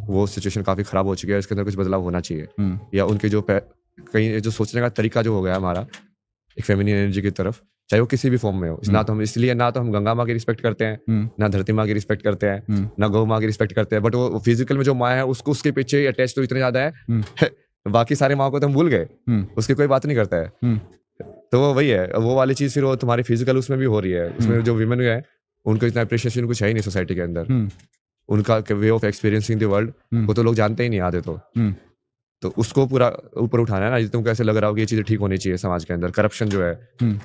वो सिचुएशन काफी खराब हो चुकी है, इसके अंदर कुछ बदलाव होना चाहिए, या उनके जो कहीं जो सोचने का तरीका जो हो गया हमारा एक फेमिनिन एनर्जी की तरफ, चाहे वो किसी भी फॉर्म में हो, ना तो हम इसलिए ना तो हम गंगा माँ की रिस्पेक्ट करते हैं, ना धरती माँ की रिस्पेक्ट करते हैं, ना गौ माँ की रिस्पेक्ट करते हैं, बट वो फिजिकल में जो माँ है उसको उसके पीछे अटैच तो इतने ज्यादा है बाकी सारे माँ को तो हम भूल गए, उसकी कोई बात नहीं करता है। तो वो वही है, वो वाली चीज फिर वो तुम्हारी फिजिकल उसमें भी हो रही है, उसमें जो विमेन है उनको इतना अप्रिशिएशन कुछ है ही नहीं सोसाइटी के अंदर, उनका way of experiencing the world वो तो लोग जानते ही नहीं आते। तो उसको पूरा ऊपर उठाना है ना, यदि तुमको ऐसे लग रहा हो कि ये चीजें ठीक होनी चाहिए समाज के अंदर, करप्शन जो है,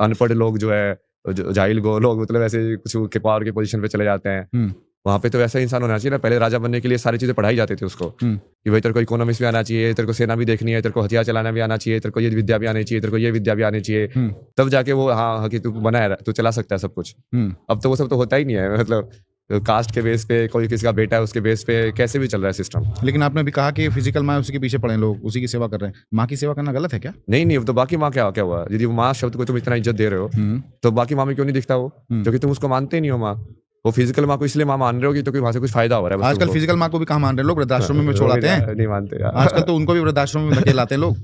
अनपढ़ लोग जो है, जाहिल लोग मतलब ऐसे कुछ के पावर के पोजीशन पे चले जाते हैं, वहां पे तो वैसा इंसान होना चाहिए ना। पहले राजा बनने के लिए सारी चीजें पढ़ाई जाती थी उसको, कि भाई तेरे को इकोनॉमिक्स भी आना चाहिए, तेरे को सेना भी देखनी है, तेरे को हथियार चलाना भी आना चाहिए, तेरे को ये विद्या भी आनी चाहिए, तेरे को ये विद्या भी आनी चाहिए, तब जाके वो हाँ कि तू बना है, तू चला सकता है सब कुछ। अब तो वो सब तो होता ही नहीं है, मतलब कास्ट के बेस पे, कोई किसी का बेटा है उसके बेस पे कैसे भी चल रहा है सिस्टम। लेकिन आपने भी कहा कि फिजिकल माँ उसी के पीछे पड़े लोग, उसी की सेवा कर रहे हैं, माँ की सेवा करना गलत है क्या? नहीं, तो बाकी माँ क्या हुआ? यदि वो माँ शब्द को तुम इतना इज्जत दे रहे हो तो बाकी माँ में क्यों नहीं दिखता वो? क्योंकि तुम उसको मानते नहीं हो माँ। वो फिजिकल माँ को इसलिए माँ मान रहे हो कि तो वहां से कुछ फायदा हो रहा है। आजकल फिजिकल माँ को भी कहाँ मान रहे लोग, वृद्धाश्रम में छोड़ाते हैं। नहीं मानते आजकल तो उनको भी वृद्धाश्रम में धकेलाते हैं लोग।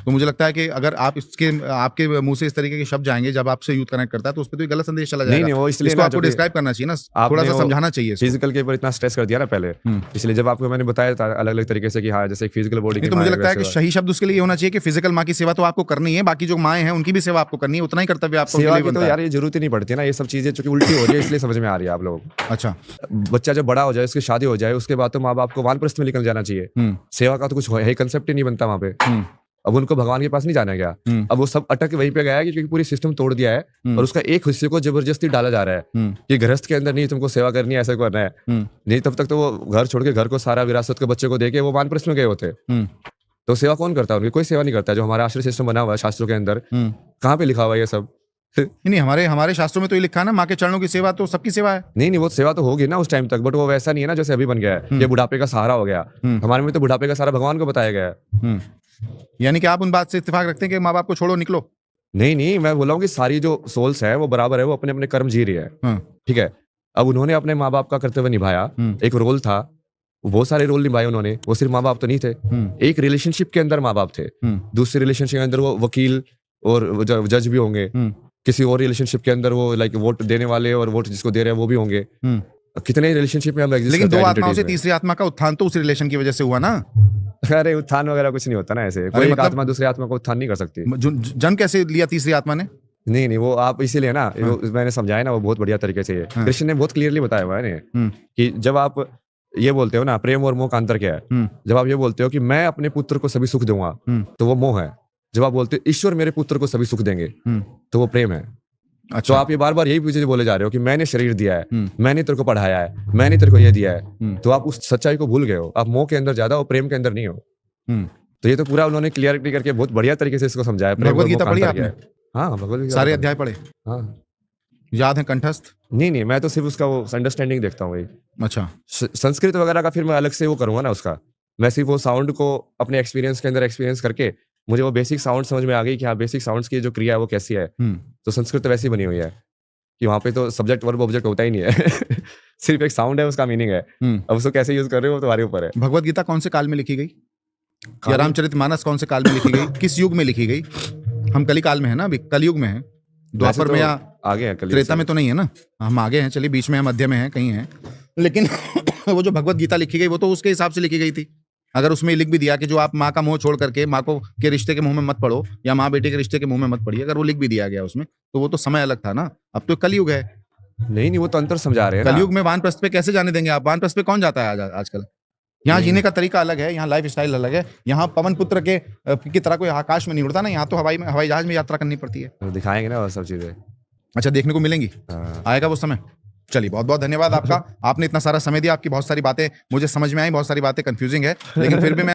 तो मुझे लगता है कि अगर आप इसके आपके मुंह से इस तरीके के शब्द जाएंगे जब आपसे यूथ कनेक्ट करता है तो उस पर तो एक गलत संदेश चला नहीं जाएगा। नहीं वो इसलिए इसको ना आपको जब डिस्क्राइब करना चाहिए ना, थोड़ा आपने सा वो समझाना चाहिए इसको। फिजिकल के ऊपर इतना स्ट्रेस कर दिया ना पहले, इसलिए जब आपको मैंने बताया था अलग अलग तरीके से कि हाँ जैसे फिजिकल बॉडी नहीं की तो मुझे माँ लगता है कि वैसे सही शब्द उसके लिए होना चाहिए कि फिजिकल माँ की सेवा तो आपको करनी है, बाकी जो माएँ हैं उनकी भी सेवा आपको करनी है, उतना ही कर्तव्य आपका उनके सेवा लिए की तो बनता है। यार ये जरूरत ही नहीं पड़ती ना, ये सब चीजें चूंकि उल्टी हो रही है इसलिए समझ में आ रही है आप लोग। अच्छा। बच्चा जब बड़ा हो जाए, उसकी शादी हो जाए, उसके बाद तो माँ बाप को वानप्रस्थ में निकल जाना चाहिए। सेवा का तो कुछ है कंसेप्ट ही नहीं बनता वहां पे। अब उनको भगवान के पास नहीं जाना गया, अब वो सब अटक वहीं पे गया है क्योंकि पूरी सिस्टम तोड़ दिया है और उसका एक हिस्से को जबरदस्ती डाला जा रहा है कि गृहस्थ के अंदर नहीं तुमको सेवा करनी है, ऐसा करना है नहीं, तब तक तो वो घर छोड़ के घर को सारा विरासत के बच्चे को देके वो वानप्रस्थ में गए होते। तो सेवा कौन करता है? उनकी कोई सेवा नहीं करता। जो हमारा आश्रय सिस्टम बना हुआ है शास्त्रों के अंदर, कहाँ पे लिखा हुआ है ये सब? नहीं, हमारे शास्त्रों में तो ये लिखा है ना, माँ के चरणों की सेवा तो सबकी सेवा है। नहीं वो सेवा तो होगी ना उस टाइम तक, बट वो वैसा नहीं है ना जैसे अभी बन गया है, ये बुढ़ापे का सहारा हो गया। हमारे में तो बुढ़ापे का सहारा भगवान को बताया गया है। यानी कि आप उन बात से इत्तेफाक रखते हैं कि माँ बाप को छोड़ो, निकलो? नहीं मैं बोला हूँ कि सारी जो सोल्स है वो बराबर है, वो अपने अपने कर्म जी रही है। ठीक है, अब उन्होंने अपने माँ बाप का कर्तव्य निभाया, एक रोल था, बहुत सारे रोल निभाए उन्होंने, वो सिर्फ माँ बाप तो नहीं थे। एक रिलेशनशिप के अंदर माँ बाप थे, दूसरे रिलेशनशिप के अंदर वो वकील और जज भी होंगे, किसी और रिलेशनशिप के अंदर वो लाइक वोट देने वाले और वोट जिसको दे रहे हैं वो भी होंगे। कितने रिलेशनशिप में हम एग्जिस्ट लेकिन करते दो हैं आत्माओं से identities में। तीसरी आत्मा का उत्थान तो उस रिलेशन की वजह से हुआ ना। अरे उत्थान वगैरह कुछ नहीं होता ना ऐसे, कोई एक मतलब- आत्मा दूसरी आत्मा को उत्थान नहीं कर सकती। जन्म कैसे लिया तीसरी आत्मा ने? नहीं वो आप इसीलिए ना वो मैंने समझाया ना वो बहुत बढ़िया तरीके से। ये कृष्ण ने बहुत क्लियरली बताया हुआ है ना कि जब आप ये बोलते हो ना प्रेम और मोह का अंतर क्या है, जब आप ये बोलते हो कि मैं अपने पुत्र को सभी सुख दूंगा तो वो मोह है। जब आप बोलते हो ईश्वर मेरे पुत्र को सभी सुख देंगे तो वो प्रेम है। अच्छा। तो आप ये बार बार यही पीछे बोले जा रहे हो कि मैंने शरीर दिया है, मैंने तेरे को पढ़ाया है, मैंने तेरे को ये दिया है, तो आप उस सच्चाई को भूल गए हो। आप मोह के अंदर ज्यादा हो, प्रेम के अंदर नहीं हो। तो ये तो पूरा उन्होंने क्लियरिटी करके बहुत बढ़िया तरीके से इसको समझाया। भगवद गीता पढ़ी आपने? हाँ भगवद गीता सारे अध्याय पढ़े? हाँ। याद है कंठस्थ? नहीं मैं तो सिर्फ उसका वो अंडरस्टैंडिंग देखता हूँ। अच्छा। संस्कृत वगैरह का फिर मैं अलग से वो करूंगा ना उसका। मैं सिर्फ वो साउंड को अपने एक्सपीरियंस के अंदर एक्सपीरियंस करके मुझे वो बेसिक साउंड समझ में आ गई कि हाँ बेसिक साउंड्स की जो क्रिया है वो कैसी है। तो संस्कृत वैसी बनी हुई है कि वहाँ पे तो सब्जेक्ट वर्ब ऑब्जेक्ट होता ही नहीं है सिर्फ एक साउंड है, उसका मीनिंग है। अब उसको कैसे यूज कर रहे हो तुम्हारे ऊपर है। भगवद गीता कौन से काल में लिखी गई? या रामचरितमानस कौन से काल में लिखी गई? किस युग में लिखी गई? हम कली काल में है ना, अभी कलयुग में है। द्वापर में या आगे है, त्रेता में तो नहीं है ना, हम आगे हैं, चलिए बीच में है, मध्य में है, कहीं है। लेकिन वो जो भगवद गीता लिखी गई वो तो उसके हिसाब से लिखी गई थी। अगर उसमें लिख भी दिया कि जो आप माँ का मोह छोड़ करके माँ को के रिश्ते के मुंह में मत पड़ो या माँ बेटे के रिश्ते के मुंह में मत पड़िए, अगर वो लिख भी दिया गया उसमें तो वो तो समय अलग था ना। अब तो कलयुग है। नहीं वो तो अंतर समझा रहे हैं। कलयुग में वानप्रस्थ पे कैसे जाने देंगे आप? वानप्रस्थ पे कौन जाता है आजकल? यहाँ जीने का तरीका अलग है, यहाँ लाइफ स्टाइल अलग है। यहाँ पवन पुत्र की तरह कोई आकाश में नहीं उड़ता ना, यहाँ तो हवाई जहाज में यात्रा करनी पड़ती है। दिखाएंगे ना वो सब चीजें। अच्छा, देखने को मिलेंगी, आएगा वो समय। चलिए, बहुत बहुत धन्यवाद आपका, आपने इतना सारा समय दिया, आपकी बहुत सारी बातें मुझे समझ में आई, बहुत सारी बातें कंफ्यूजिंग है, लेकिन फिर भी मैं